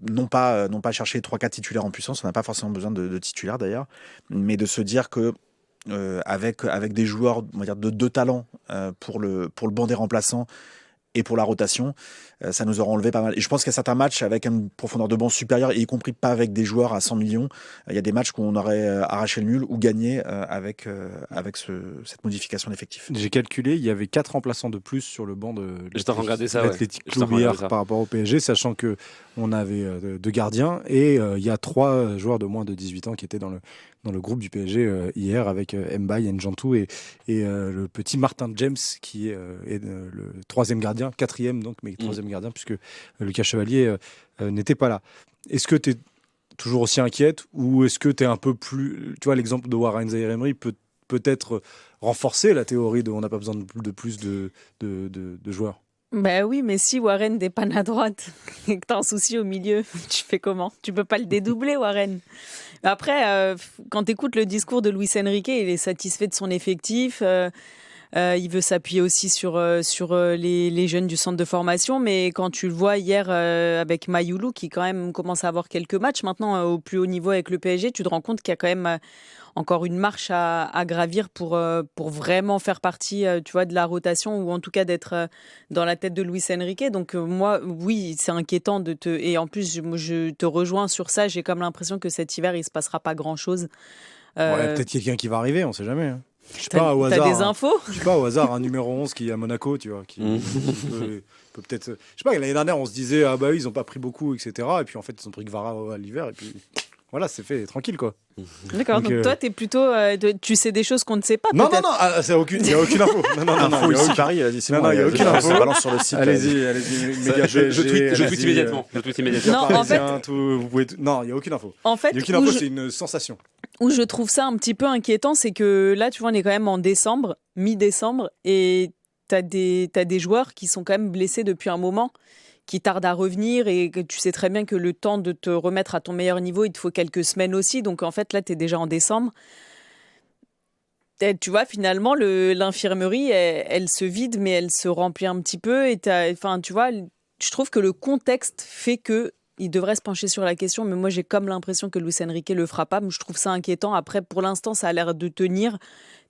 non pas chercher 3-4 titulaires en puissance, on n'a pas forcément besoin de titulaires d'ailleurs, mais de se dire que avec des joueurs, on va dire de talent pour le banc des remplaçants et pour la rotation, ça nous aura enlevé pas mal. Et je pense qu'il y a certains matchs avec une profondeur de banc supérieure, y compris pas avec des joueurs à 100 millions. Il y a des matchs où on aurait arraché le nul ou gagné avec cette modification d'effectif. J'ai calculé, il y avait 4 remplaçants de plus sur le banc de l'Athletic Club hier par rapport au PSG, sachant que on avait 2 gardiens et il y a 3 joueurs de moins de 18 ans qui étaient dans le groupe du PSG hier avec Mbaye, Njantou et le petit Martin James qui est le 3e gardien, 4e donc, mais 3e gardien puisque Lucas Chevalier n'était pas là. Est-ce que tu es toujours aussi inquiète ou est-ce que tu es un peu plus... Tu vois, l'exemple de Warren Zaïre-Emery peut-être renforcer la théorie de on n'a pas besoin de plus de joueurs? Bah oui, mais si Warren dépanne à droite et que t'as un souci au milieu, tu fais comment? Tu peux pas le dédoubler, Warren. Après, quand t'écoutes le discours de Luis Enrique, il est satisfait de son effectif. Il veut s'appuyer aussi sur les jeunes du centre de formation. Mais quand tu le vois hier avec Mayoulou, qui quand même commence à avoir quelques matchs maintenant au plus haut niveau avec le PSG, tu te rends compte qu'il y a quand même encore une marche à gravir pour vraiment faire partie tu vois, de la rotation ou en tout cas d'être dans la tête de Luis Enrique. Donc moi, oui, c'est inquiétant de te... Et en plus, je te rejoins sur ça. J'ai comme l'impression que cet hiver, il ne se passera pas grand-chose. Ouais, peut-être quelqu'un qui va arriver, on ne sait jamais. Hein. Je sais T'as pas, au hasard, des infos? Je sais pas, au hasard, un numéro 11 qui est à Monaco, tu vois, qui peut peut-être... Je sais pas, l'année dernière, on se disait, ah bah oui, ils n'ont pas pris beaucoup, etc. Et puis en fait, ils ont pris Kvara à l'hiver, et puis voilà, c'est fait, tranquille, quoi. D'accord, donc toi, t'es plutôt... tu sais des choses qu'on ne sait pas, Non, peut-être? il n'y a aucune info. Info ici, Paris, il n'y a aucune info. Ça balance sur le site. Allez-y, méga Je tweet immédiatement. Non, en fait... Non, il n'y a aucune info. En fait, Il n'y a aucune info, c'est une sensation. Où je trouve ça un petit peu inquiétant, c'est que là, tu vois, on est quand même en décembre, mi-décembre, et t'as des joueurs qui sont quand même blessés depuis un moment, qui tardent à revenir, et que tu sais très bien que le temps de te remettre à ton meilleur niveau, il te faut quelques semaines aussi. Donc en fait, là, t'es déjà en décembre. Et tu vois, finalement, l'infirmerie, elle se vide, mais elle se remplit un petit peu. Et enfin, tu vois, je trouve que le contexte fait que il devrait se pencher sur la question, mais moi j'ai comme l'impression que Luis Enrique le fera pas. Mais je trouve ça inquiétant. Après, pour l'instant, ça a l'air de tenir.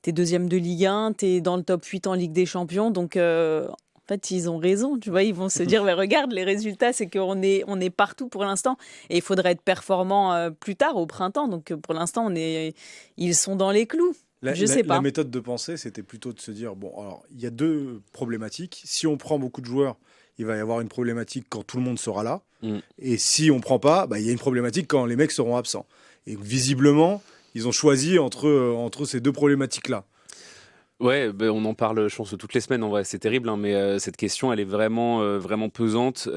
T'es deuxième de Ligue 1, t'es dans le top 8 en Ligue des Champions, donc en fait ils ont raison. Tu vois, ils vont se dire, mais regarde, les résultats, c'est qu'on est partout pour l'instant, et il faudrait être performant plus tard au printemps. Donc pour l'instant, ils sont dans les clous. Je sais pas. La méthode de pensée, c'était plutôt de se dire, bon, alors il y a deux problématiques. Si on prend beaucoup de joueurs, il va y avoir une problématique quand tout le monde sera là. Et si on prend pas, il y a une problématique quand les mecs seront absents. Et visiblement, ils ont choisi entre ces deux problématiques-là. Ouais, on en parle, je pense, toutes les semaines. En vrai, c'est terrible, hein, mais cette question, elle est vraiment, vraiment pesante.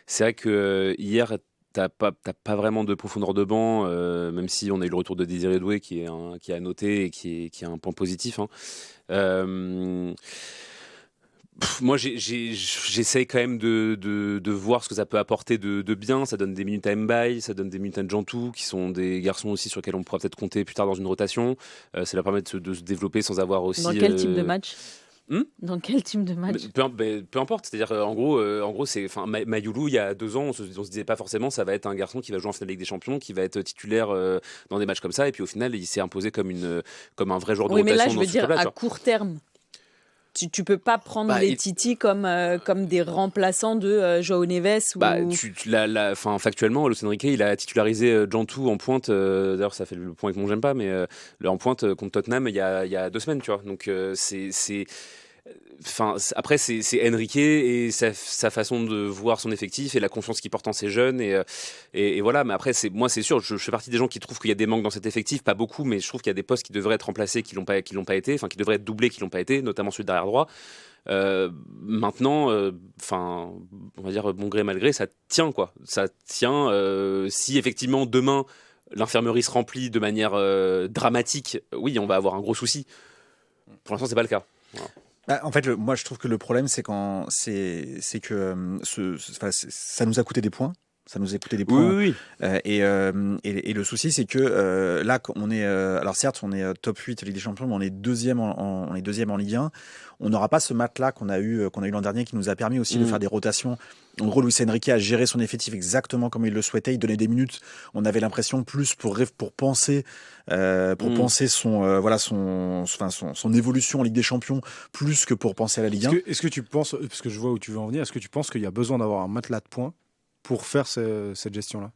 C'est vrai que hier, t'as pas vraiment de profondeur de banc, même si on a eu le retour de Désiré Doué qui est à noter et qui est un point positif. Hein. Moi, j'essaye quand même de voir ce que ça peut apporter de bien. Ça donne des minutes à Mbaye, ça donne des minutes à Njantou, qui sont des garçons aussi sur lesquels on pourra peut-être compter plus tard dans une rotation. Ça leur permet de se développer sans avoir aussi... Dans quel type de match Dans quel type de match? Peu importe. C'est-à-dire, en gros c'est, Mayoulou, il y a 2 ans, on se disait pas forcément ça va être un garçon qui va jouer en finale Ligue des Champions, qui va être titulaire dans des matchs comme ça. Et puis au final, il s'est imposé comme un vrai joueur de rotation. Oui, mais là, je dans veux ce dire club-là, à court terme. Tu peux pas prendre les Titi comme des remplaçants de João Neves ou... Factuellement, Luis Enrique, il a titularisé Njantou en pointe. D'ailleurs, ça fait le point avec mon j'aime pas, mais en pointe contre Tottenham il y a 2 semaines, tu vois. Donc après, c'est Enrique et sa façon de voir son effectif et la confiance qu'il porte en ses jeunes et voilà. Mais après, moi, c'est sûr, je fais partie des gens qui trouvent qu'il y a des manques dans cet effectif, pas beaucoup, mais je trouve qu'il y a des postes qui devraient être remplacés, qui l'ont pas été, enfin qui devraient être doublés, qui l'ont pas été, notamment celui de derrière droit. Maintenant, on va dire bon gré mal gré, ça tient quoi. Ça tient. Si effectivement demain l'infirmerie se remplit de manière dramatique, oui, on va avoir un gros souci. Pour l'instant, c'est pas le cas. Voilà. En fait, moi, je trouve que le problème, c'est que ça nous a coûté des points. Ça nous a coûté des points. Oui. Et le souci, c'est que là, on est. Alors certes, on est top 8 Ligue des Champions, mais on est deuxième en Ligue 1. On n'aura pas ce match-là qu'on a eu l'an dernier, qui nous a permis aussi de faire des rotations. En gros, Luis Enrique a géré son effectif exactement comme il le souhaitait. Il donnait des minutes. On avait l'impression plus pour penser, penser son évolution en Ligue des Champions, plus que pour penser à la Ligue 1. Est-ce que tu penses, parce que je vois où tu veux en venir, est-ce que tu penses qu'il y a besoin d'avoir un matelas de points pour faire cette gestion-là?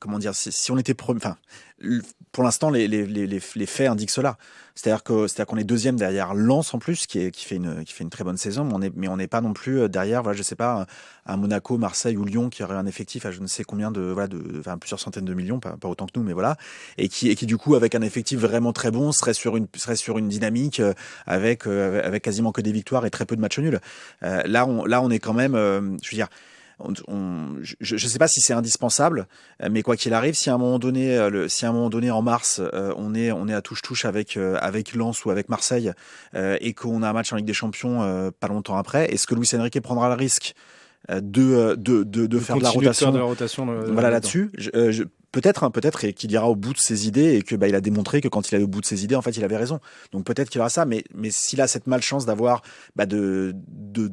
Comment dire, si on était pour l'instant les faits indiquent cela. C'est-à-dire qu'on est deuxième derrière Lens en plus, qui fait une très bonne saison, mais on n'est pas non plus derrière, je sais pas, un Monaco, Marseille ou Lyon qui aurait un effectif à je ne sais combien plusieurs centaines de millions, pas autant que nous, mais voilà, et qui du coup avec un effectif vraiment très bon serait sur une dynamique avec quasiment que des victoires et très peu de matchs nuls. Là on est quand même, je veux dire. je sais pas si c'est indispensable, mais quoi qu'il arrive, si à un moment donné, en mars, on est à touche-touche avec Lens ou avec Marseille, et qu'on a un match en Ligue des Champions pas longtemps après, est-ce que Luis Enrique prendra le risque de faire de la rotation, voilà, là-dessus? Peut-être, et qu'il ira au bout de ses idées, et que il a démontré que quand il allait au bout de ses idées, en fait, il avait raison. Donc peut-être qu'il aura ça, mais s'il a cette malchance d'avoir de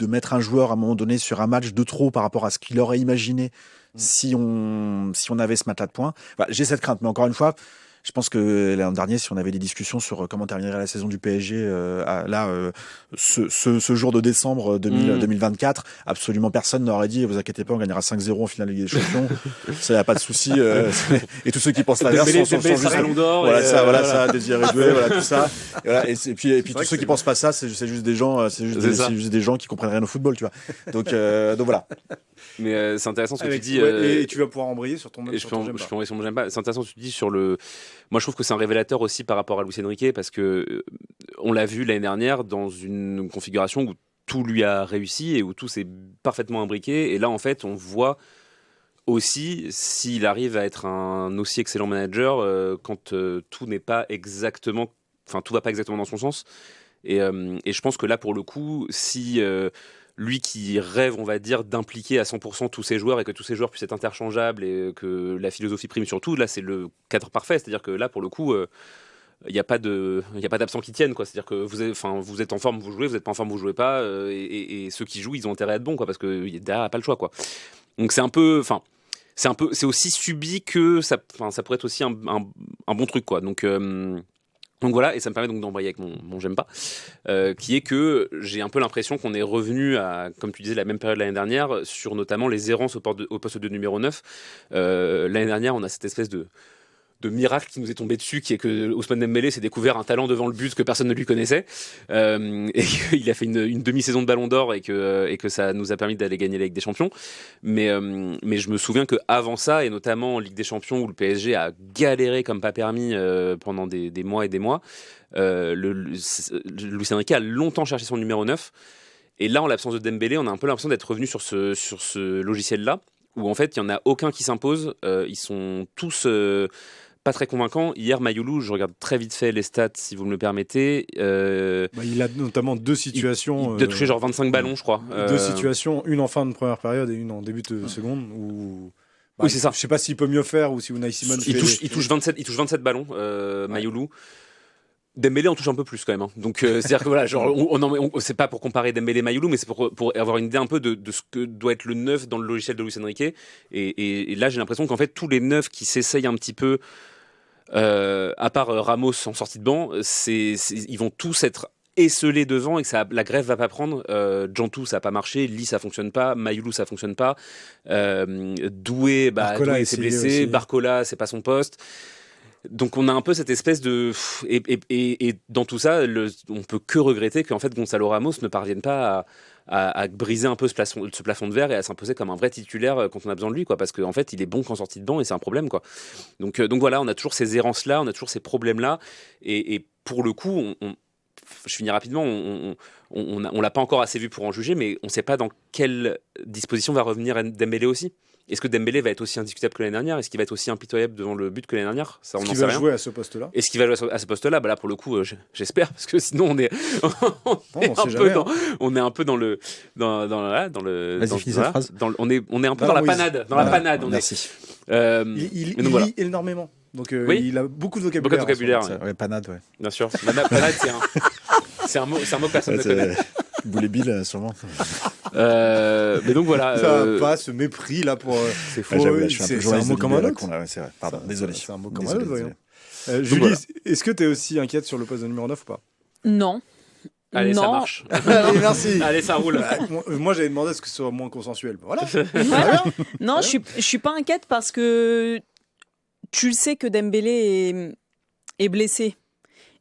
mettre un joueur à un moment donné sur un match de trop par rapport à ce qu'il aurait imaginé si on avait ce matelas de points, j'ai cette crainte. Mais encore une fois, je pense que l'an dernier, si on avait des discussions sur comment terminerait la saison du PSG, ce jour de décembre 2024, absolument personne n'aurait dit, vous inquiétez pas, on gagnera 5-0 en finale de Ligue des Champions. Ça, y a pas de souci. Et tous ceux qui pensent l'inverse sont juste ça, Désiré Doué, voilà tout ça. Et puis tous ceux qui pensent pas ça, c'est juste des gens, juste des gens qui comprennent rien au football, tu vois. Donc voilà. Mais c'est intéressant ce que tu dis. Et tu vas pouvoir embrayer sur ton. Je peux embrayer sur mon j'aime pas. C'est intéressant ce que tu dis sur le. Moi, je trouve que c'est un révélateur aussi par rapport à Luis Enrique, parce que on l'a vu l'année dernière dans une configuration où tout lui a réussi et où tout s'est parfaitement imbriqué. Et là, en fait, on voit aussi s'il arrive à être un aussi excellent manager quand tout n'est pas exactement, enfin tout va pas exactement dans son sens. Et je pense que là, pour le coup, si lui qui rêve, on va dire, d'impliquer à 100% tous ses joueurs et que tous ses joueurs puissent être interchangeables et que la philosophie prime surtout, là c'est le cadre parfait. C'est-à-dire que là, pour le coup, il n'y a pas d'absent qui tienne, quoi. C'est-à-dire que vous êtes en forme, vous jouez, vous n'êtes pas en forme, vous jouez pas, et ceux qui jouent, ils ont intérêt à être bons, quoi, parce que derrière, il n'y a pas le choix, quoi. Donc c'est aussi subi que ça pourrait être aussi un bon truc, quoi. Donc voilà, et ça me permet donc d'embrayer avec mon j'aime pas, qui est que j'ai un peu l'impression qu'on est revenu à, comme tu disais, la même période l'année dernière, sur notamment les errances au poste de numéro 9. L'année dernière, on a cette espèce de miracle qui nous est tombé dessus, qui est que Ousmane Dembélé s'est découvert un talent devant le but que personne ne lui connaissait, et qu'il a fait une demi-saison de Ballon d'Or et que ça nous a permis d'aller gagner la Ligue des Champions. Mais je me souviens qu'avant ça, et notamment en Ligue des Champions où le PSG a galéré comme pas permis pendant des mois et des mois, Luis Enrique a longtemps cherché son numéro 9. Et là, en l'absence de Dembélé, on a un peu l'impression d'être revenu sur ce logiciel-là, où en fait, il n'y en a aucun qui s'impose. Ils sont tous pas très convaincant. Hier, Mayoulou, je regarde très vite fait les stats, si vous me le permettez. Il a notamment deux situations. Il a touché genre 25 ballons, je crois. Deux situations, une en fin de première période et une en début de seconde. Oui, c'est ça. Je sais pas s'il peut mieux faire ou si Unai Simon. Il touche 27 ballons, Mayoulou. Dembélé en touche un peu plus quand même. Donc c'est-à-dire que voilà, genre c'est pas pour comparer Dembélé et Mayoulou, mais c'est pour avoir une idée un peu de ce que doit être le neuf dans le logiciel de Luis Enrique. Et là, j'ai l'impression qu'en fait tous les neufs qui s'essayent un petit peu, à part Ramos en sortie de banc, ils vont tous être esselés devant et que la grève va pas prendre. Djantou, ça a pas marché. Lee, ça fonctionne pas. Mayoulou, ça fonctionne pas. Doué, Doué s'est blessé. Aussi. Barcola, c'est pas son poste. Donc on a un peu cette espèce de... Et dans tout ça, on peut que regretter qu'en fait Gonzalo Ramos ne parvienne pas à briser un peu ce plafond de verre et à s'imposer comme un vrai titulaire quand on a besoin de lui, quoi, parce qu'en fait il est bon qu'en sortie de banc et c'est un problème, quoi. Donc voilà, on a toujours ces errances-là, on a toujours ces problèmes-là, et pour le coup, je finis rapidement, on l'a pas encore assez vu pour en juger, mais on ne sait pas dans quelle disposition va revenir Dembélé aussi. Est-ce que Dembélé va être aussi indiscutable que l'année dernière? Est-ce qu'il va être aussi impitoyable devant le but que l'année dernière? Ça, on n'en sait rien. Est-ce qu'il va jouer à ce poste-là? Est-ce qu'il va jouer à ce poste-là? Là, pour le coup, j'espère, parce que sinon on est un peu dans le. Vas-y, finis cette phrase. On est un peu dans la panade. Dans la panade. Merci. Il lit énormément. Donc il a beaucoup de vocabulaire. Ouais, panade, ouais. Bien sûr. Panade, c'est un mot que personne ne connaît. Boulet Bill, sûrement. Mais donc voilà. Ça pas ce mépris là pour. C'est faux. C'est un mot comme un autre. C'est vrai. Pardon, désolé. C'est un mot comme un autre, voyons. Julie, est-ce que tu es aussi inquiète sur le poste de numéro 9 ou pas? Non. Allez, ça marche. Allez, merci. Allez, ça roule. Moi, j'avais demandé à ce que ce soit moins consensuel. Voilà. Non, je suis pas inquiète parce que tu le sais que Dembélé est blessé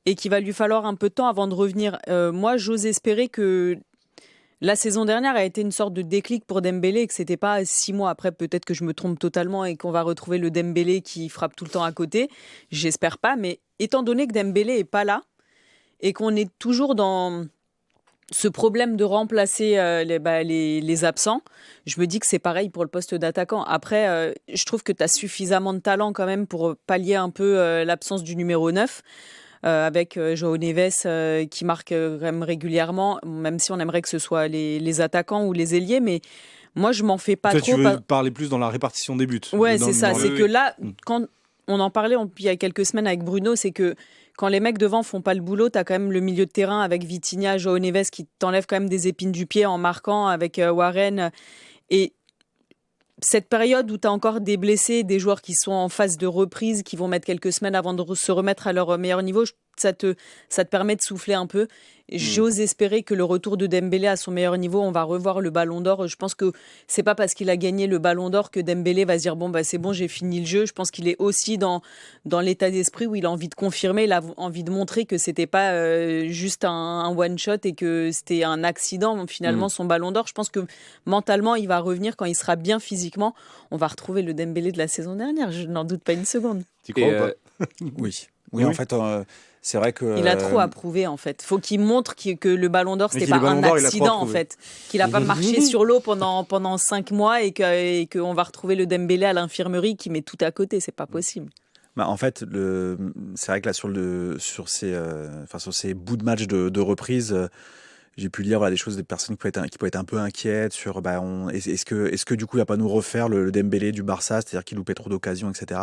et qu'il va lui falloir un peu de temps avant de revenir. Moi, j'ose espérer que la saison dernière a été une sorte de déclic pour Dembélé et que c'était pas 6 mois après. Peut-être que je me trompe totalement et qu'on va retrouver le Dembélé qui frappe tout le temps à côté. J'espère pas, mais étant donné que Dembélé est pas là et qu'on est toujours dans ce problème de remplacer les absents, je me dis que c'est pareil pour le poste d'attaquant. Après, je trouve que tu as suffisamment de talent quand même pour pallier un peu l'absence du numéro 9. Avec João Neves qui marque quand même régulièrement, même si on aimerait que ce soit les attaquants ou les ailiers, mais moi je m'en fais pas Toi, trop. tu veux parler plus dans la répartition des buts. Ouais, c'est ça. C'est que là, Mm. quand on en parlait il y a quelques semaines avec Bruno, c'est que quand les mecs devant font pas le boulot, tu as quand même le milieu de terrain avec Vitinha, João Neves qui t'enlève quand même des épines du pied en marquant avec Warren. Et cette période où tu as encore des blessés, des joueurs qui sont en phase de reprise, qui vont mettre quelques semaines avant de se remettre à leur meilleur niveau, ça te permet de souffler un peu. J'ose espérer que le retour de Dembélé à son meilleur niveau, on va revoir le Ballon d'Or. Je pense que c'est pas parce qu'il a gagné le Ballon d'Or que Dembélé va se dire bon c'est bon, j'ai fini le jeu. Je pense qu'il est aussi dans l'état d'esprit où il a envie de confirmer, il a envie de montrer que c'était pas juste un one shot et que c'était un accident finalement son Ballon d'Or. Je pense que mentalement il va revenir quand il sera bien physiquement. On va retrouver le Dembélé de la saison dernière, je n'en doute pas une seconde. Tu crois ou pas Oui, en fait, c'est vrai que... Il a trop à prouver, en fait. Faut qu'il montre que le Ballon d'Or, c'était pas un accident, en fait. Qu'il a pas marché sur l'eau pendant 5 mois et qu'on va retrouver le Dembélé à l'infirmerie qui met tout à côté. C'est pas possible. En fait, c'est vrai que là, sur ces bouts de match de reprise, j'ai pu lire des choses des personnes qui pouvaient être un peu inquiètes sur est-ce que du coup il va pas nous refaire le Dembélé du Barça, c'est-à-dire qu'il loupait trop d'occasions, etc.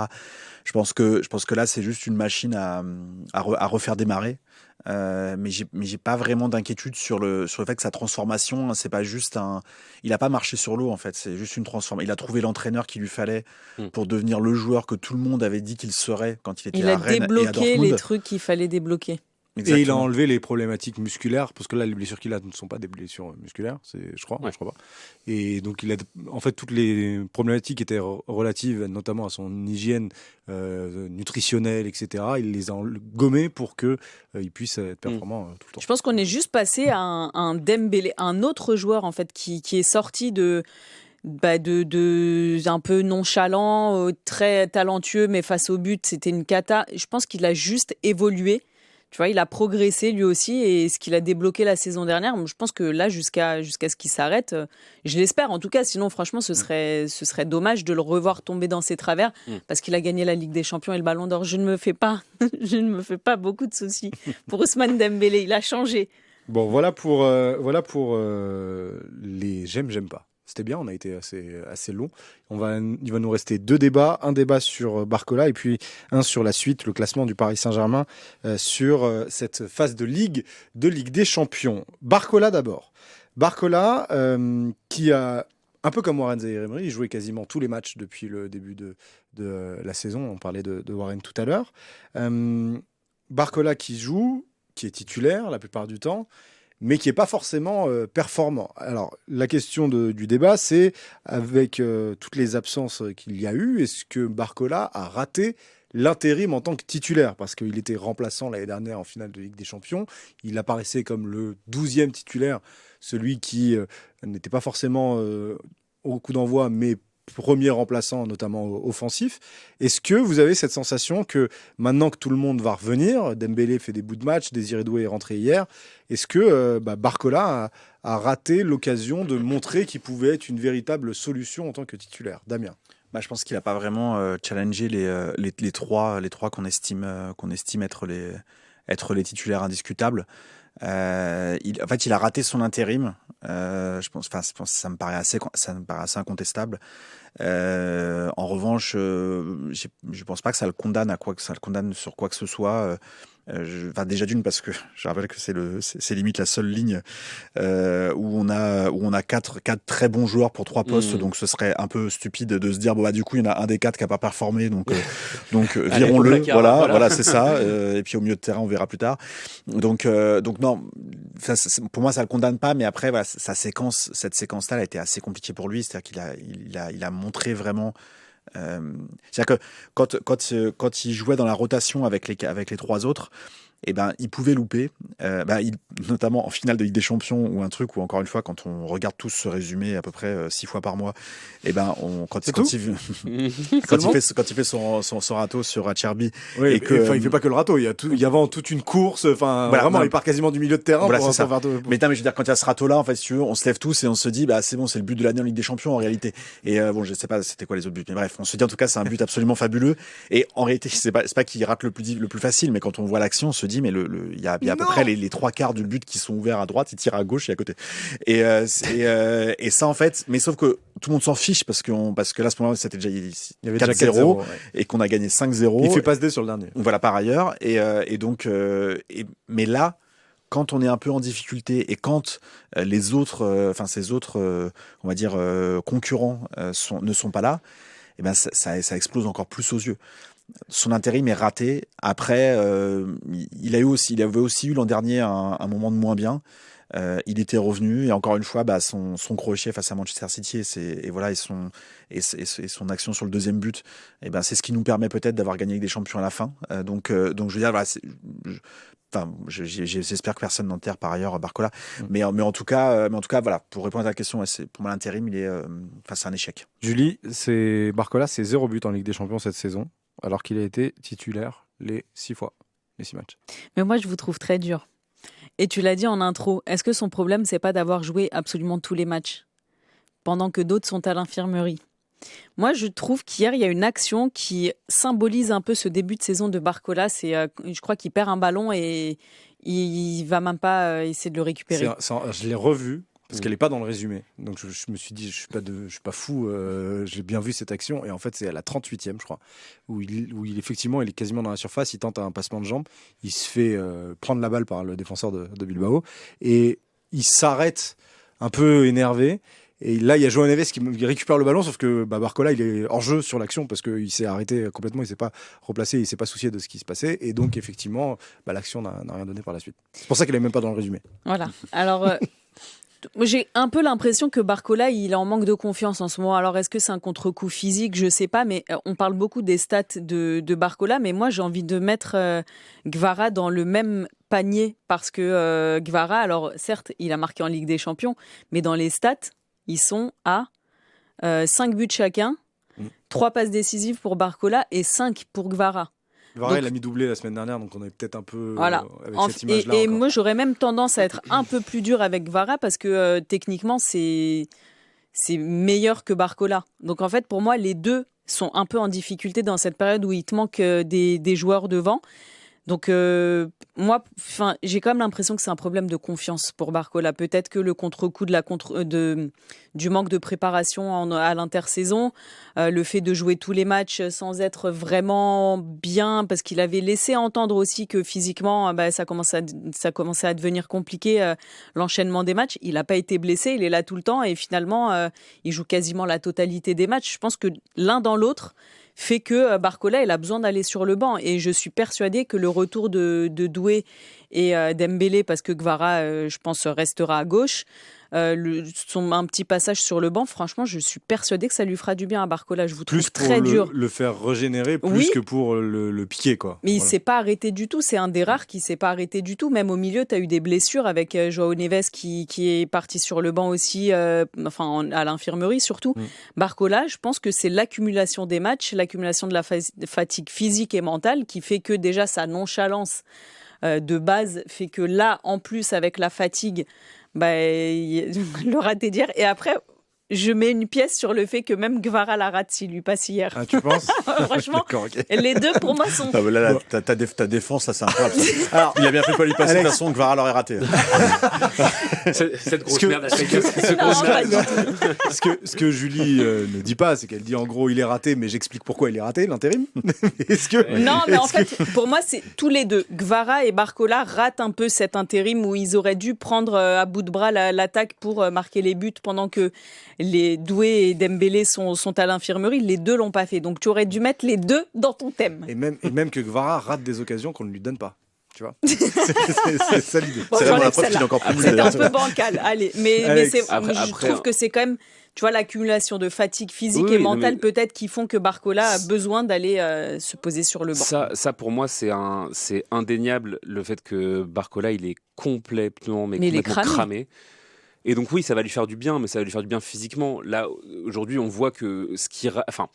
Je pense que là c'est juste une machine à refaire démarrer, mais j'ai pas vraiment d'inquiétude sur le fait que sa transformation, c'est pas juste il a pas marché sur l'eau en fait, c'est juste une transformation. Il a trouvé l'entraîneur qu'il lui fallait pour devenir le joueur que tout le monde avait dit qu'il serait quand il était à Rennes et à Dortmund. Il a débloqué les trucs qu'il fallait débloquer. Exactement. Et il a enlevé les problématiques musculaires, parce que là, les blessures qu'il a ne sont pas des blessures musculaires, je crois pas. Et donc, en fait, toutes les problématiques étaient relatives notamment à son hygiène nutritionnelle, etc. Il les a gommées pour qu'il puisse être performant tout le temps. Je pense qu'on est juste passé à un Dembélé, un autre joueur en fait qui est sorti de un peu nonchalant, très talentueux, mais face au but, c'était une cata. Je pense qu'il a juste évolué. Tu vois, il a progressé lui aussi et ce qu'il a débloqué la saison dernière, je pense que là, jusqu'à ce qu'il s'arrête, je l'espère en tout cas, sinon franchement, ce serait dommage de le revoir tomber dans ses travers parce qu'il a gagné la Ligue des Champions et le Ballon d'Or. Je ne me fais pas beaucoup de soucis pour Ousmane Dembélé, il a changé. Bon, voilà pour les j'aime pas. C'était bien, on a été assez long. Il va nous rester 2 débats. Un débat sur Barcola et puis un sur la suite, le classement du Paris Saint-Germain sur cette phase de Ligue des Champions. Barcola d'abord. Barcola qui a, un peu comme Warren Zaïre-Emery, joué quasiment tous les matchs depuis le début de la saison. On parlait de Warren tout à l'heure. Barcola qui joue, qui est titulaire la plupart du temps, mais qui n'est pas forcément performant. Alors, la question du débat, c'est, avec toutes les absences qu'il y a eu, est-ce que Barcola a raté l'intérim en tant que titulaire? Parce qu'il était remplaçant l'année dernière en finale de Ligue des Champions. Il apparaissait comme le 12e titulaire, celui qui n'était pas forcément au coup d'envoi, mais premier remplaçant, notamment offensif. Est-ce que vous avez cette sensation que maintenant que tout le monde va revenir, Dembélé fait des bouts de match, Désiré Doué est rentré hier, est-ce que Barcola a raté l'occasion de montrer qu'il pouvait être une véritable solution en tant que titulaire? Damien. Je pense qu'il n'a pas vraiment challengé les trois qu'on estime être les titulaires indiscutables. Il a raté son intérim. Je pense ça me paraît assez incontestable. En revanche, je pense pas que ça le condamne sur quoi que ce soit. Déjà d'une, parce que je rappelle que c'est limite la seule ligne où on a quatre très bons joueurs pour 3 postes, donc ce serait un peu stupide de se dire du coup il y en a un des 4 qui a pas performé, donc virons-le, voilà c'est ça, et puis au milieu de terrain on verra plus tard, donc non, pour moi ça le condamne pas, mais après cette séquence-là elle a été assez compliquée pour lui, c'est-à-dire qu'il a montré vraiment. C'est-à-dire que quand il jouait dans la rotation avec les 3 autres, et ben il pouvait louper, notamment en finale de Ligue des Champions ou un truc où encore une fois quand on regarde tous ce résumé à peu près 6 fois par mois, et ben quand il fait son râteau sur Acerbi, Oui, et que il fait pas que le râteau, il y a avant toute une course, vraiment il part quasiment du milieu de terrain voilà, pour c'est ça. faire Mais je veux dire, quand il y a ce râteau là, en fait, si tu veux, on se lève tous et on se dit c'est bon, c'est le but de l'année en Ligue des Champions en réalité. Et je sais pas c'était quoi les autres buts, mais bref, on se dit en tout cas c'est un but absolument fabuleux. Et en réalité c'est pas qu'il rate le plus facile, mais quand on voit l'action on se dit mais il y a à peu près les 3/4 du but qui sont ouverts à droite, il tire à gauche et à côté. Et ça en fait, mais sauf que tout le monde s'en fiche parce que là à ce moment-là c'était déjà il y avait 4-0 et qu'on a gagné 5-0. Il fait passe D sur le dernier. Voilà par ailleurs et donc mais là quand on est un peu en difficulté et quand les autres, ces autres, on va dire concurrents ne sont pas là, et ben ça explose encore plus aux yeux. Son intérim est raté. Après, il avait aussi eu l'an dernier un moment de moins bien. Il était revenu et encore une fois, son crochet face à Manchester City et son action sur le deuxième but, et ben c'est ce qui nous permet peut-être d'avoir gagné avec des champions à la fin. Donc je veux dire, voilà, j'espère que personne n'enterre par ailleurs Barcola, mais en tout cas, voilà, pour répondre à ta question, pour moi l'intérim, c'est un échec. Julie, Barcola, c'est 0 but en Ligue des Champions cette saison, alors qu'il a été titulaire les 6 matchs. Mais moi, je vous trouve très dur. Et tu l'as dit en intro, est-ce que son problème, c'est pas d'avoir joué absolument tous les matchs pendant que d'autres sont à l'infirmerie? Moi, je trouve qu'hier, il y a une action qui symbolise un peu ce début de saison de Barcola. Je crois qu'il perd un ballon et il va même pas essayer de le récupérer. Je l'ai revu parce qu'elle n'est pas dans le résumé. Donc je me suis dit, je suis pas fou, j'ai bien vu cette action. Et en fait, c'est à la 38e, je crois, où il effectivement, il est quasiment dans la surface, il tente un passement de jambe, il se fait prendre la balle par le défenseur de Bilbao et il s'arrête un peu énervé. Et là, il y a João Neves qui récupère le ballon, sauf que Barcola, il est hors jeu sur l'action parce qu'il s'est arrêté complètement, il s'est pas replacé, il s'est pas soucié de ce qui se passait. Et donc, effectivement, l'action n'a rien donné par la suite. C'est pour ça qu'il n'est même pas dans le résumé. Voilà. Alors, j'ai un peu l'impression que Barcola, il est en manque de confiance en ce moment. Alors, est-ce que c'est un contre-coup physique? Je sais pas, mais on parle beaucoup des stats de Barcola, mais moi, j'ai envie de mettre Guevara dans le même panier parce que Guevara, alors certes, il a marqué en Ligue des Champions, mais dans les stats, ils sont à 5 buts chacun, 3 passes décisives pour Barcola et 5 pour Guevara. Guevara, il a mis doublé la semaine dernière, donc on est peut-être un peu avec cette image-là. Et moi, j'aurais même tendance à être un peu plus dur avec Guevara parce que techniquement, c'est meilleur que Barcola. Donc en fait, pour moi, les deux sont un peu en difficulté dans cette période où il te manque des joueurs devant. Donc moi, j'ai quand même l'impression que c'est un problème de confiance pour Barcola. Peut-être que le contre-coup du manque de préparation à l'intersaison, le fait de jouer tous les matchs sans être vraiment bien, parce qu'il avait laissé entendre aussi que physiquement, ça commençait à devenir compliqué, l'enchaînement des matchs. Il n'a pas été blessé, il est là tout le temps et finalement, il joue quasiment la totalité des matchs. Je pense que l'un dans l'autre fait que Barcola, il a besoin d'aller sur le banc. Et je suis persuadée que le retour de Doué et Dembélé, parce que Guevara, je pense, restera à gauche, un petit passage sur le banc, franchement, je suis persuadée que ça lui fera du bien à Barcola. Je vous trouve très dur. Le faire régénérer plus que pour le piquer, quoi. Mais il ne s'est pas arrêté du tout. C'est un des rares qui ne s'est pas arrêté du tout. Même au milieu, tu as eu des blessures avec João Neves qui est parti sur le banc aussi, à l'infirmerie surtout. Barcola, je pense que c'est l'accumulation des matchs, l'accumulation de la fatigue physique et mentale qui fait que déjà sa nonchalance de base fait que là, en plus, avec la fatigue, le raté d'hier. Et après, je mets une pièce sur le fait que même Guevara la rate s'il lui passe hier. Ah, tu penses? Franchement, okay. Les deux pour moi sont... ta défense, là, c'est incroyable. Alors, il a bien fait de pas lui passer, de toute façon, Guevara l'aurait raté. Cette grosse merde. Ce que Julie ne dit pas, c'est qu'elle dit en gros il est raté, mais j'explique pourquoi il est raté, l'intérim. Non, mais en fait, pour moi, c'est tous les deux. Guevara et Barcola ratent un peu cet intérim où ils auraient dû prendre à bout de bras l'attaque pour marquer les buts pendant que les Doué et Dembélé sont à l'infirmerie. Les deux l'ont pas fait. Donc tu aurais dû mettre les deux dans ton thème. Et même que Guevara rate des occasions qu'on ne lui donne pas. Tu vois, c'est ça l'idée. Bon, C'est vraiment la j'enlève preuve qu'il est celle-là. encore plus nul. C'était un d'ailleurs. peu bancal. Allez, mais Alex. je trouve que c'est quand même, tu vois, l'accumulation de fatigue physique Oui, et oui, non, mentale mais- peut-être qui font que Barcola a besoin d'aller se poser sur le banc. Ça pour moi, c'est indéniable le fait que Barcola, il est complètement, Mais il est complètement cramé. cramé. Et donc oui, ça va lui faire du bien, mais ça va lui faire du bien physiquement. Là, aujourd'hui, on voit que enfin,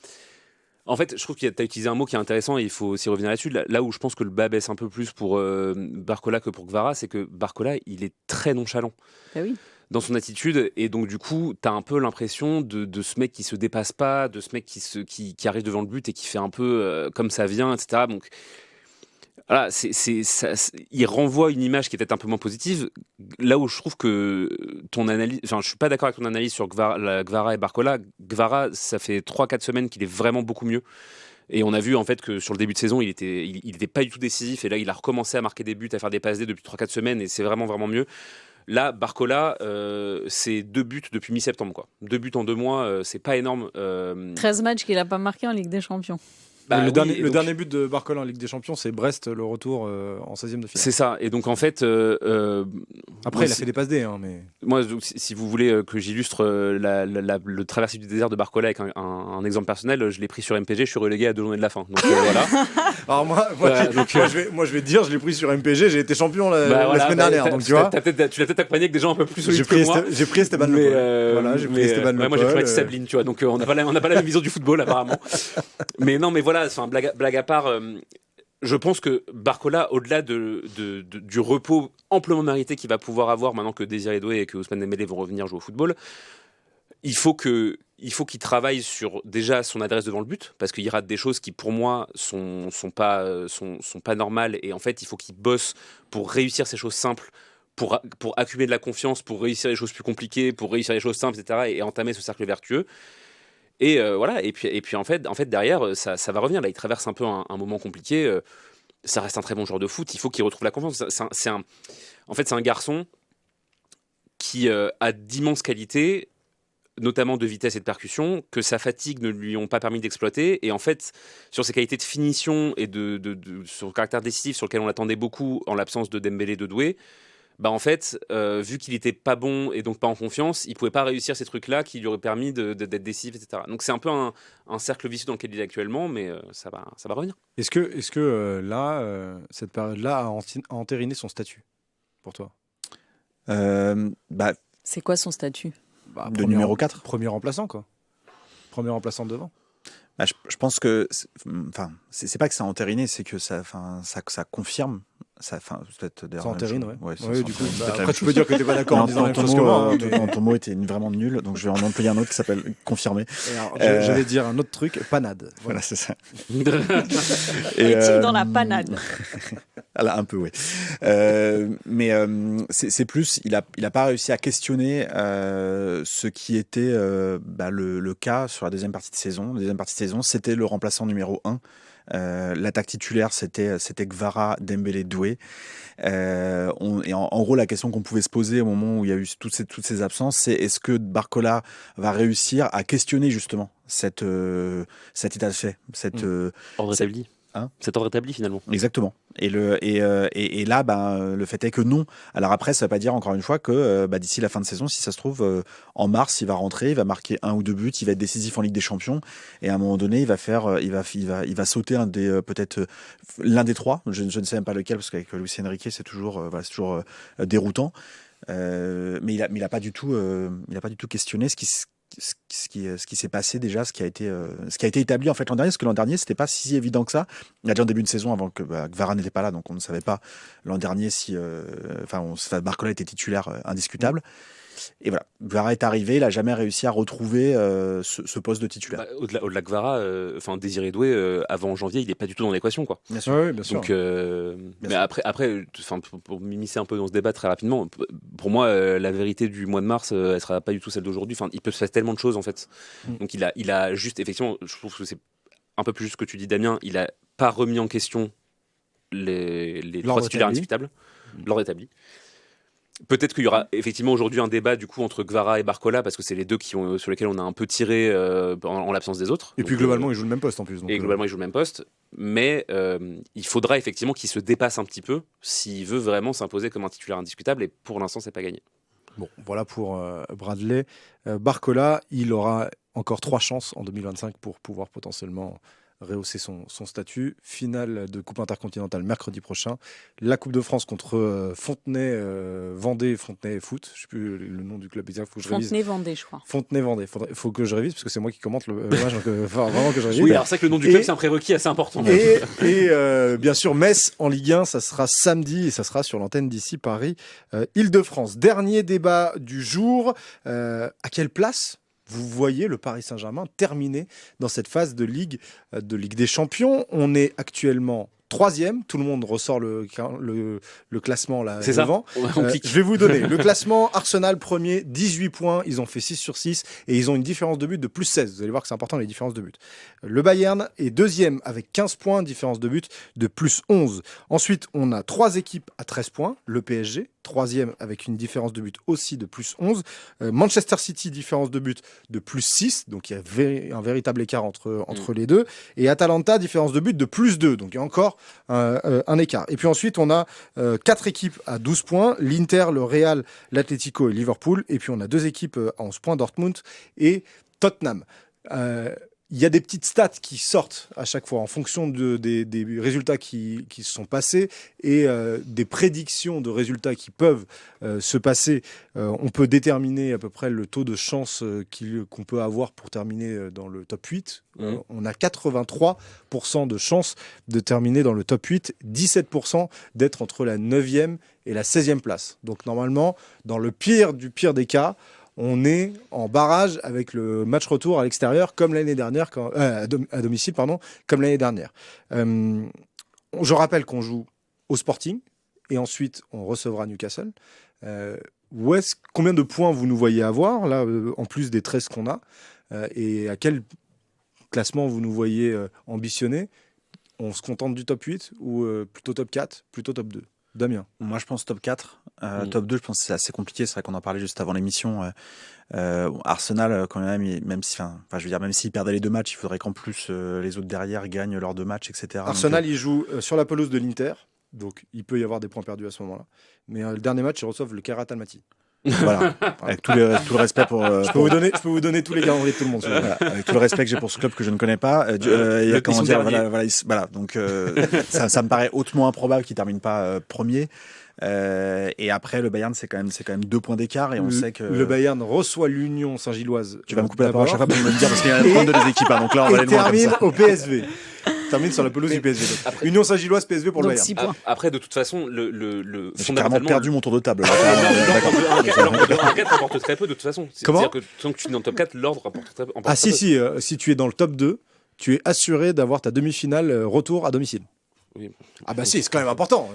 en fait, je trouve que tu as utilisé un mot qui est intéressant et il faut aussi revenir là-dessus. Là où je pense que le bas baisse un peu plus pour Barcola que pour Kvara, c'est que Barcola, il est très nonchalant Bah oui. dans son attitude. Et donc, du coup, tu as un peu l'impression de ce mec qui se dépasse pas, de ce mec qui arrive devant le but et qui fait un peu comme ça vient, etc. Donc, voilà, il renvoie une image qui est peut-être un peu moins positive. Là où je trouve que ton analyse, enfin, je suis pas d'accord avec ton analyse sur Kvara et Barcola. Kvara, ça fait 3-4 semaines qu'il est vraiment beaucoup mieux. Et on a vu en fait que sur le début de saison, il était pas du tout décisif. Et là, il a recommencé à marquer des buts, à faire des passes D depuis 3-4 semaines. Et c'est vraiment, vraiment mieux. Là, Barcola, c'est 2 buts depuis mi-septembre, quoi. 2 buts en 2 mois, c'est pas énorme. 13 matchs qu'il n'a pas marqué en Ligue des Champions. le oui, dernier, et le donc- dernier but de Barcola en Ligue des Champions, c'est Brest, le retour en 16e de finale. C'est ça. Et donc en fait, Après, moi, il a fait des passes D, hein, mais moi, donc, si vous voulez que j'illustre le traversée du désert de Barcola avec un exemple personnel, je l'ai pris sur MPG, je suis relégué à 2 journées de la fin. Donc voilà. alors moi, Voilà, donc, je vais te dire, je l'ai pris sur MPG, j'ai été champion la Bah, voilà, semaine bah, dernière, donc tu vois. tu l'as peut-être accompagné avec des gens un peu plus J'ai solides que pris, moi. j'ai pris Esteban Mais, Lepol. Voilà, j'ai pris Esteban ouais, moi j'ai Lepol, pris Mathieu Sabline, tu vois, donc on n'a pas la même vision du football apparemment. Mais non, mais voilà, enfin, blague à part, je pense que Barcola, au-delà du repos amplement mérité qu'il va pouvoir avoir maintenant que Désiré Doué et que Ousmane Dembélé vont revenir jouer au football, il faut qu'il travaille sur déjà son adresse devant le but, parce qu'il rate des choses qui pour moi sont pas normales, et en fait il faut qu'il bosse pour réussir ces choses simples, pour accumuler de la confiance, pour réussir les choses plus compliquées, pour réussir les choses simples, etc., et entamer ce cercle vertueux. Et voilà, et puis en fait derrière, ça va revenir. Là, il traverse un peu un moment compliqué. Ça reste un très bon joueur de foot. Il faut qu'il retrouve la confiance. En fait, c'est un garçon qui a d'immenses qualités, notamment de vitesse et de percussion, que sa fatigue ne lui ont pas permis d'exploiter. Et en fait, sur ses qualités de finition et sur le caractère décisif sur lequel on l'attendait beaucoup en l'absence de Dembélé, de Doué, bah en fait, vu qu'il n'était pas bon et donc pas en confiance, il pouvait pas réussir ces trucs-là qui lui auraient permis d'être décisif, etc. Donc c'est un peu un cercle vicieux dans lequel il est actuellement, mais ça va revenir. Est-ce que là, cette période-là a entériné son statut pour toi? Bah, C'est quoi son statut? de numéro 4. Premier remplaçant, quoi. Premier remplaçant devant. Bah, je pense que, enfin, c'est pas que ça a entériné, c'est que ça confirme. Peut-être d'ailleurs. Ça la même entérine, chose. ouais. ça Ouais, du coup, entérine, bah, peut-être la après, même tu peux chose. dire que t'es pas d'accord en disant la même chose que moi. Hein, mais- Ton mot était vraiment nul, donc je vais en employer un autre qui s'appelle confirmer. Et alors, Euh, j'allais dire un autre truc, panade. Voilà, c'est ça. Est-il dans la panade? Voilà, un peu, oui. Mais c'est plus, il a pas réussi à questionner ce qui était le cas sur la deuxième partie de saison. La deuxième partie de saison, c'était le remplaçant numéro 1. L'attaque titulaire, c'était Kvara, Dembélé, Doué. Et en gros, la question qu'on pouvait se poser au moment où il y a eu toutes ces absences, c'est est-ce que Barcola va réussir à questionner justement cet état de fait, Ordre établi. Hein, c'est ordre établi finalement. Exactement. Et là, le fait est que non. Alors après, ça ne veut pas dire encore une fois que d'ici la fin de saison, si ça se trouve, en mars, il va rentrer, il va marquer 1 ou 2 buts, il va être décisif en Ligue des Champions, et à un moment donné, il va sauter peut-être l'un des 3. Je ne sais même pas lequel, parce qu'avec Luis Enrique, c'est toujours déroutant. Mais il a pas du tout questionné ce qui s'est passé déjà, ce qui a été établi en fait l'an dernier, parce que l'an dernier c'était pas si évident que ça. Il y a déjà en début de saison, avant que Kvara n'était pas là, donc on ne savait pas l'an dernier si Barcola était titulaire indiscutable. Et voilà, Kvara est arrivé, il a jamais réussi à retrouver ce poste de titulaire. Au-delà de Kvara, Désiré Doué, avant janvier, il n'est pas du tout dans l'équation, quoi. Bien sûr. Oui, bien sûr. Donc, mais après, pour m'immiscer un peu dans ce débat très rapidement, pour moi, la vérité du mois de mars, elle sera pas du tout celle d'aujourd'hui. Enfin, il peut se faire tellement de choses en fait. Donc, il a juste, effectivement, je trouve que c'est un peu plus juste ce que tu dis, Damien. Il a pas remis en question les 3 titulaires indiscutables, l'ordre établi. Peut-être qu'il y aura effectivement aujourd'hui un débat du coup entre Kvara et Barcola parce que c'est les deux sur lesquels on a un peu tiré en l'absence des autres. Et puis globalement, ils jouent le même poste en plus. Et globalement, ils jouent le même poste. Mais il faudra effectivement qu'il se dépasse un petit peu s'il veut vraiment s'imposer comme un titulaire indiscutable. Et pour l'instant, c'est pas gagné. Bon, voilà pour Bradley. Barcola, il aura encore 3 chances en 2025 pour pouvoir potentiellement rehausser son statut. Finale de Coupe intercontinentale mercredi prochain. La Coupe de France contre Fontenay-Vendée, Fontenay Foot. Je ne sais plus le nom du club exact. Faut que je révise. Fontenay-Vendée, je crois. Fontenay-Vendée. Il faut que je révise parce que c'est moi qui commente le match. Donc, vraiment que je révise. Oui, alors c'est vrai que le nom du club, c'est un prérequis assez important. Et bien sûr, Metz en Ligue 1, ça sera samedi et ça sera sur l'antenne d'ici Paris, Île-de-France. Dernier débat du jour. À quelle place vous voyez le Paris Saint-Germain terminer dans cette phase de Ligue des Champions? On est actuellement 3e, tout le monde ressort le classement là c'est devant. Ça. On clique. Je vais vous donner le classement. Arsenal premier, 18 points, ils ont fait 6 sur 6 et ils ont une différence de but de plus 16. Vous allez voir que c'est important les différences de but. Le Bayern est 2e avec 15 points, différence de but de plus 11. Ensuite, on a 3 équipes à 13 points, le PSG, 3e avec une différence de but aussi de plus 11. Manchester City, différence de but de plus 6, donc il y a un véritable écart entre les deux. Et Atalanta, différence de but de plus 2, donc il y a encore un écart. Et puis ensuite, on a 4 équipes à 12 points, l'Inter, le Real, l'Atlético et Liverpool. Et puis on a 2 équipes à 11 points, Dortmund et Tottenham. Il y a des petites stats qui sortent à chaque fois en fonction des résultats qui se sont passés et des prédictions de résultats qui peuvent se passer. On peut déterminer à peu près le taux de chance qu'on peut avoir pour terminer dans le top 8. On a 83% de chance de terminer dans le top 8, 17% d'être entre la 9e et la 16e place. Donc normalement, dans le pire du pire des cas, on est en barrage avec le match retour à l'extérieur comme l'année dernière, à domicile, comme l'année dernière. Je rappelle qu'on joue au Sporting et ensuite on recevra Newcastle. Combien de points vous nous voyez avoir là, en plus des 13 qu'on a, et à quel classement vous nous voyez ambitionner? On se contente du top 8 ou plutôt top 4, plutôt top 2? Damien? Moi, je pense top 4. Top 2, je pense que c'est assez compliqué. C'est vrai qu'on en parlait juste avant l'émission. Arsenal, quand même s'ils perdaient les 2 matchs, il faudrait qu'en plus les autres derrière gagnent leurs 2 matchs, etc. Arsenal, il joue sur la pelouse de l'Inter, donc il peut y avoir des points perdus à ce moment-là. Mais le dernier match, ils reçoivent le Kairat Almaty. Voilà, avec tout le respect pour. Je peux vous donner tous les calendriers de tout le monde. Voilà, avec tout le respect que j'ai pour ce club que je ne connais pas. Donc ça me paraît hautement improbable qu'il termine pas premier. Et après, le Bayern, c'est quand même 2 points d'écart et on sait que le Bayern reçoit l'Union Saint-Gilloise. Tu vas me couper la parole à chaque fois pour me le dire parce qu'il y a un point de des équipes. Donc là, on va aller loin comme ça. Termine au PSV. Termine sur la pelouse du PSV. Après, Union Saint-Gilloise, PSV pour le Bayern. Après, de toute façon, j'ai carrément perdu mon tour de table. L'ordre de 1-4 rapporte très peu de toute façon. Comment? C'est-à-dire que tant que tu es dans le top 4, l'ordre rapporte très peu. Si tu es dans le top 2, tu es assuré d'avoir ta demi-finale retour à domicile. Oui. Ah bah si, c'est quand même important.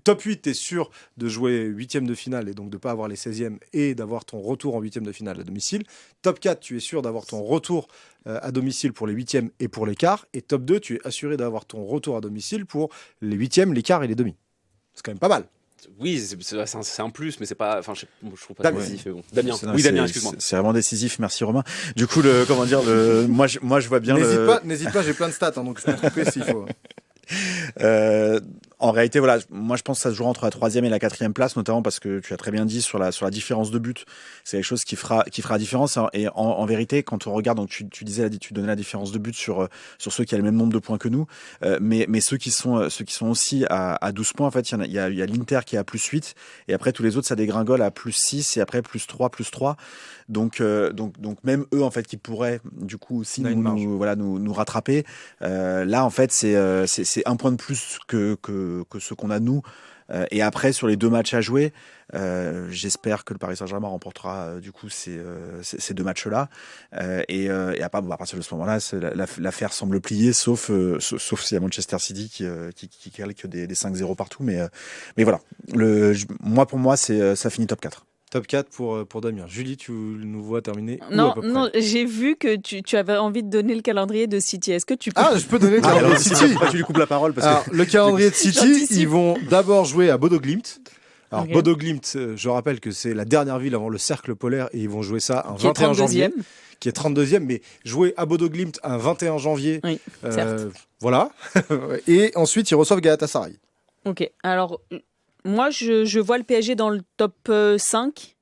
Top 8, tu es sûr de jouer 8e de finale et donc de ne pas avoir les 16e et d'avoir ton retour en 8e de finale à domicile. Top 4, tu es sûr d'avoir ton retour à domicile pour les 8e et pour les quarts. Et top 2, tu es assuré d'avoir ton retour à domicile pour les 8e, les quarts et les demi. C'est quand même pas mal. Oui, c'est un plus, mais c'est pas. Enfin, je trouve pas décisif. Bon. Damien, excuse-moi. C'est vraiment décisif, merci Romain. Du coup, moi je vois bien. N'hésite pas, j'ai plein de stats, donc je peux te couper s'il faut. En réalité, moi je pense que ça se jouera entre la 3e et la 4e place, notamment parce que tu as très bien dit sur la différence de but, c'est quelque chose qui fera la différence. Et en vérité, quand on regarde, donc tu donnais la différence de but sur ceux qui ont le même nombre de points que nous, mais ceux qui sont aussi à 12 points, en fait, il y a l'Inter qui est à plus 8, et après tous les autres ça dégringole à plus 6 et après plus 3. Donc même eux en fait qui pourraient du coup aussi nous rattraper. Là en fait c'est un point de plus que ce qu'on a nous. Et après sur les 2 matchs à jouer, j'espère que le Paris Saint-Germain remportera du coup ces 2 matchs-là. Et à partir de ce moment-là, l'affaire semble pliée, sauf s'il y a Manchester City qui calque des 5-0 partout. Mais voilà, pour moi ça finit top 4. Top 4 pour Damien. Julie, tu nous vois terminer? Non, j'ai vu que tu avais envie de donner le calendrier de City. Est-ce que tu peux... Ah, je peux donner le calendrier de City. Tu lui coupes la parole. Le calendrier de City, ils vont d'abord jouer à Bodo Glimt. Alors, Ok. Bodo Glimt, je rappelle que c'est la dernière ville avant le cercle polaire et ils vont jouer ça un Qui est 21 janvier. 32e. Qui est 32e, mais jouer à Bodo Glimt un 21 janvier. Oui, certes. Voilà. Et ensuite, ils reçoivent Galatasaray. Ok, alors moi je vois le PSG dans le top 5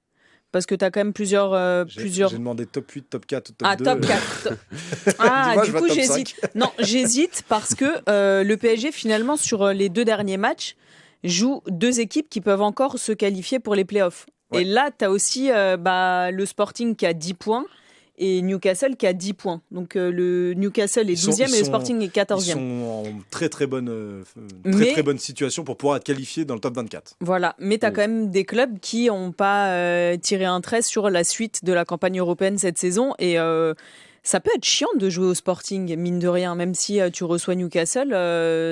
parce que tu as quand même plusieurs. J'ai demandé top 8, top 4, top 2. Top 4. Ah, Dis-moi, du je vois coup top j'hésite. 5. Non, j'hésite parce que le PSG finalement sur les 2 derniers matchs joue 2 équipes qui peuvent encore se qualifier pour les playoffs. Ouais. Et là, tu as aussi le Sporting qui a 10 points. Et Newcastle qui a 10 points. Donc le Newcastle est 12e et le Sporting est Ils 14e. sont en très bonne, Mais- très bonne situation pour pouvoir être qualifiés dans le top 24. Voilà, mais tu as quand même des clubs qui n'ont pas tiré un trait sur la suite de la campagne européenne cette saison. Et ça peut être chiant de jouer au Sporting, mine de rien. Même si tu reçois Newcastle,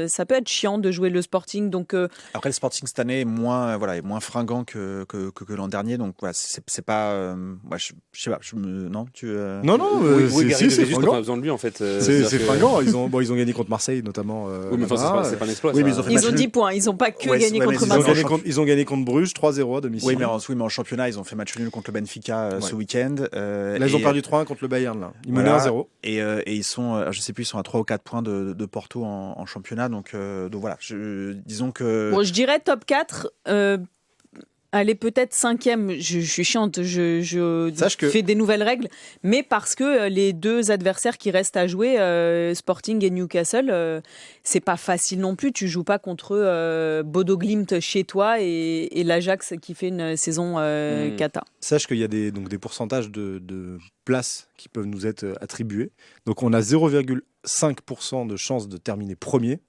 ça peut être chiant de jouer le Sporting. Donc Après, le Sporting cette année est moins, est moins fringant que l'an dernier. Donc, voilà, c'est pas. Je sais pas. Non, Non, Oui, Gary c'est de Jesus, on a fringant. pas besoin de lui en fait. C'est C'est-à-dire que- fringant. Ils ont gagné contre Marseille, notamment. Oui, mais enfin, là-bas. c'est pas un exploit. Oui, mais ça. ils ont fait ils match ont nul. 10 points. Ils n'ont pas que Ouais, gagné ouais, mais contre ils ont Marseille. Ils ont gagné contre Bruges 3-0 à domicile. Oui, mais en championnat, ils ont fait match nul contre le Benfica ce week-end. Là, ils ont perdu 3-1 contre le Bayern. Là. Ils menaient Voilà. 1-0. Et ils sont, je sais plus, ils sont à 3 ou 4 points de Porto en championnat. Donc voilà, disons que. Bon, je dirais top 4. Allez, peut-être 5e. Je suis chiante. Je Sache que- fais des nouvelles règles. Mais parce que les 2 adversaires qui restent à jouer, Sporting et Newcastle, c'est pas facile non plus. Tu joues pas contre Bodo Glimt chez toi et l'Ajax qui fait une saison cata. Sache qu'il y a des pourcentages de places qui peuvent nous être attribués. Donc on a 0,5% de chances de terminer premier.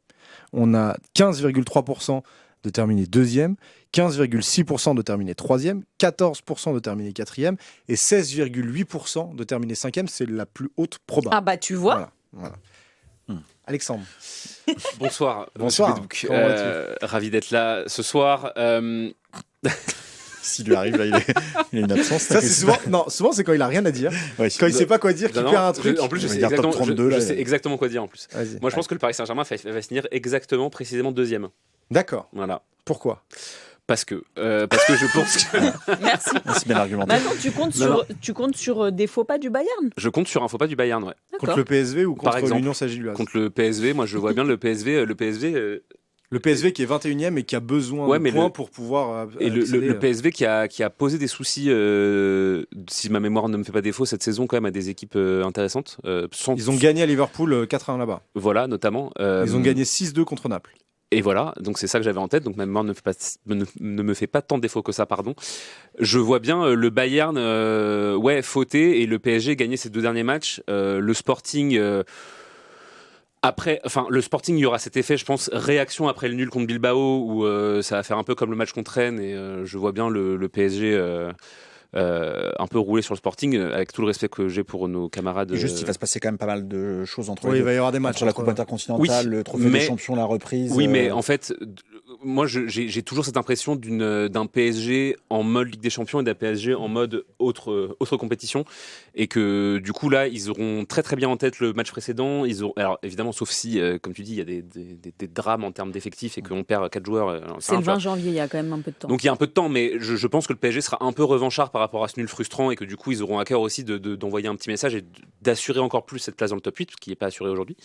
On a 15,3% de terminer deuxième, 15,6% de terminer troisième, 14% de terminer quatrième et 16,8% de terminer cinquième. C'est la plus haute proba. Ah bah tu vois. Voilà. Alexandre. Bonsoir. Bonsoir. Monsieur Bédouc. Comment vas-tu Ravi d'être là ce soir. S'il lui arrive, là, il a une absence. Ça, c'est souvent c'est quand il a rien à dire. Ouais, Quand il sait pas quoi dire, qu'il Non, perd un non, truc. en plus, je Il sais va dire top exactement, 32, là, je sais exactement quoi dire en plus. Vas-y. Moi, je pense que le Paris Saint-Germain va finir exactement, précisément deuxième. D'accord. Voilà. Pourquoi Parce que je pense que Merci. C'est bien argumenté. Maintenant, Non, tu comptes sur des faux pas du Bayern. je compte sur un faux pas du Bayern, ouais. Contre D'accord. le PSV ou Par contre exemple. l'Union Saint-Gilloise? Contre le PSV, moi je vois bien le PSV. Le PSV qui est 21e et qui a besoin Ouais, de mais points pour pouvoir. Et accéder, le PSV qui a posé des soucis, si ma mémoire ne me fait pas défaut, cette saison quand même à des équipes intéressantes. Ils ont gagné à Liverpool 4-1 là-bas. Voilà, notamment. Ils ont gagné 6-2 contre Naples. Et voilà, donc c'est ça que j'avais en tête. Donc ma mémoire ne me fait pas tant de défauts que ça, pardon. Je vois bien le Bayern, fauter et le PSG gagner ses 2 derniers matchs. Le Sporting. Le Sporting, il y aura cet effet, je pense, réaction après le nul contre Bilbao, où ça va faire un peu comme le match contre Rennes, et je vois bien le PSG un peu rouler sur le Sporting, avec tout le respect que j'ai pour nos camarades. Et juste, il va se passer quand même pas mal de choses entre Oui, les il deux. va y avoir des matchs. Entre la Coupe intercontinentale, Oui, le trophée mais- des champions, la reprise. Oui, mais en fait, moi, j'ai toujours cette impression d'un PSG en mode Ligue des Champions et d'un PSG en mode autre compétition. Et que du coup, là, ils auront très très bien en tête le match précédent. Alors évidemment, sauf si, comme tu dis, il y a des drames en termes d'effectifs et qu'on perd 4 joueurs. C'est le 20 janvier, il y a quand même un peu de temps. Donc il y a un peu de temps, mais je pense que le PSG sera un peu revanchard par rapport à ce nul frustrant et que du coup, ils auront à cœur aussi d'envoyer un petit message et d'assurer encore plus cette place dans le top 8, qui n'est pas assurée aujourd'hui.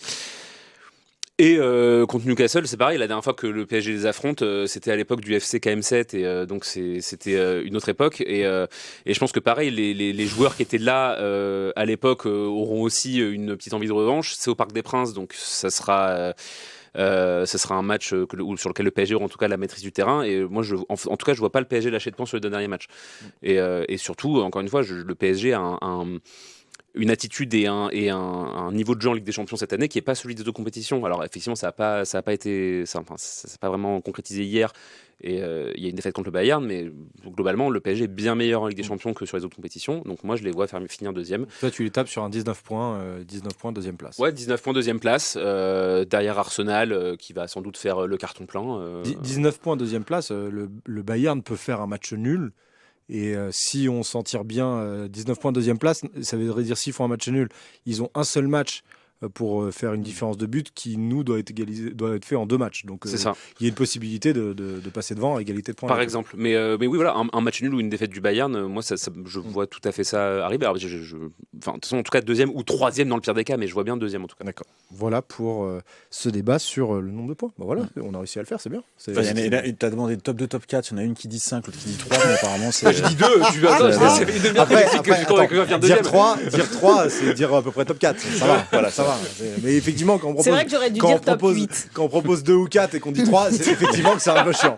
Et contre Newcastle, c'est pareil. La dernière fois que le PSG les affronte, c'était à l'époque du FC KM7, et donc c'était une autre époque. Et je pense que pareil, les joueurs qui étaient là à l'époque auront aussi une petite envie de revanche. C'est au Parc des Princes, donc ça sera un match sur lequel le PSG aura en tout cas la maîtrise du terrain. Et moi, en tout cas, je vois pas le PSG lâcher de points sur les 2 derniers matchs. Et surtout, encore une fois, le PSG a une attitude et un niveau de jeu en Ligue des Champions cette année qui n'est pas celui des 2 compétitions. Alors effectivement, ça n'a pas été, ça s'est pas vraiment concrétisé hier. Et il y a une défaite contre le Bayern, mais globalement, le PSG est bien meilleur en Ligue des Champions que sur les autres compétitions. Donc moi, je les vois finir deuxième. Toi, tu les tapes sur un 19 points, deuxième place. Ouais, 19 points, deuxième place, derrière Arsenal, qui va sans doute faire le carton plein. 19 points, deuxième place. Le Bayern peut faire un match nul. Et si on s'en tire bien, 19 points, deuxième place, ça veut dire s'ils font un match nul, ils ont un seul match pour faire une différence de but qui, nous, doit être fait en 2 matchs. Donc, C'est ça. il y a une possibilité de passer devant à égalité de points. Par exemple. Mais oui, voilà, un match nul ou une défaite du Bayern, moi, je vois tout à fait ça arriver. Alors, enfin, de toute façon, en tout cas, 2e ou 3e dans le pire des cas, mais je vois bien 2e en tout cas. D'accord. Voilà pour ce débat sur le nombre de points. Bah voilà, on a réussi à le faire, c'est bien. Tu as demandé top 2, top 4, il y en a une qui dit 5, l'autre qui dit 3, mais apparemment c'est... Je dis 2, tu vas ça fait une demi-heure que dire 3, c'est dire à peu près top 4. Ça va, voilà, ça va. Mais effectivement, quand on propose, C'est vrai que j'aurais dû dire top 8. Quand on propose 2 ou 4 et qu'on dit 3, c'est effectivement que c'est un peu chiant.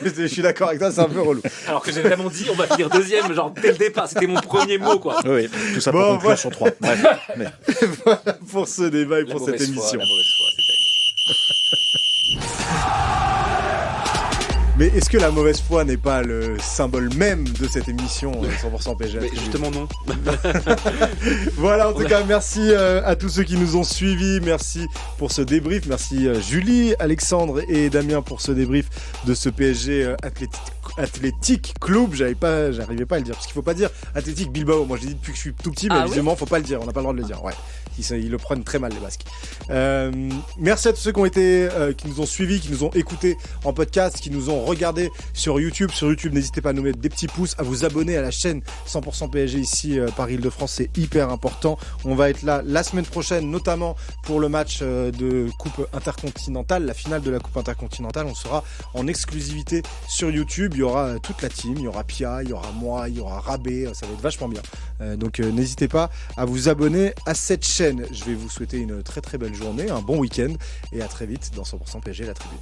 Je suis d'accord avec toi, c'est un peu relou. Alors que j'ai vraiment dit, on va finir 2e, genre dès le départ, c'était mon premier mot, quoi. Oui, tout ça pour conclure sur 3. Bref. Voilà pour ce débat et pour cette émission. La mauvaise foi, c'est Mais est-ce que la mauvaise foi n'est pas le symbole même de cette émission 100% PSG? mais justement non. Voilà, en tout cas, merci à tous ceux qui nous ont suivis. Merci pour ce débrief. Merci Julie, Alexandre et Damien pour ce débrief de ce PSG Athletic Club. J'arrivais pas à le dire. Parce qu'il faut pas dire Athletic Bilbao. Moi, je l'ai dit depuis que je suis tout petit, mais visiblement, faut pas le dire. On n'a pas le droit de le dire. Ouais. Ils le prennent très mal, les Basques. Merci à tous ceux qui nous ont suivis, qui nous ont écoutés en podcast, qui nous ont regardés sur YouTube. Sur YouTube, n'hésitez pas à nous mettre des petits pouces, à vous abonner à la chaîne 100% PSG ici par Île-de-France. C'est hyper important. On va être là la semaine prochaine, notamment pour le match de Coupe Intercontinentale, la finale de la Coupe Intercontinentale. On sera en exclusivité sur YouTube. Il y aura toute la team. Il y aura Pia, il y aura moi, il y aura Rabé. Ça va être vachement bien. Donc n'hésitez pas à vous abonner à cette chaîne. Je vais vous souhaiter une très très belle journée, un bon week-end et à très vite dans 100% PSG, la tribune.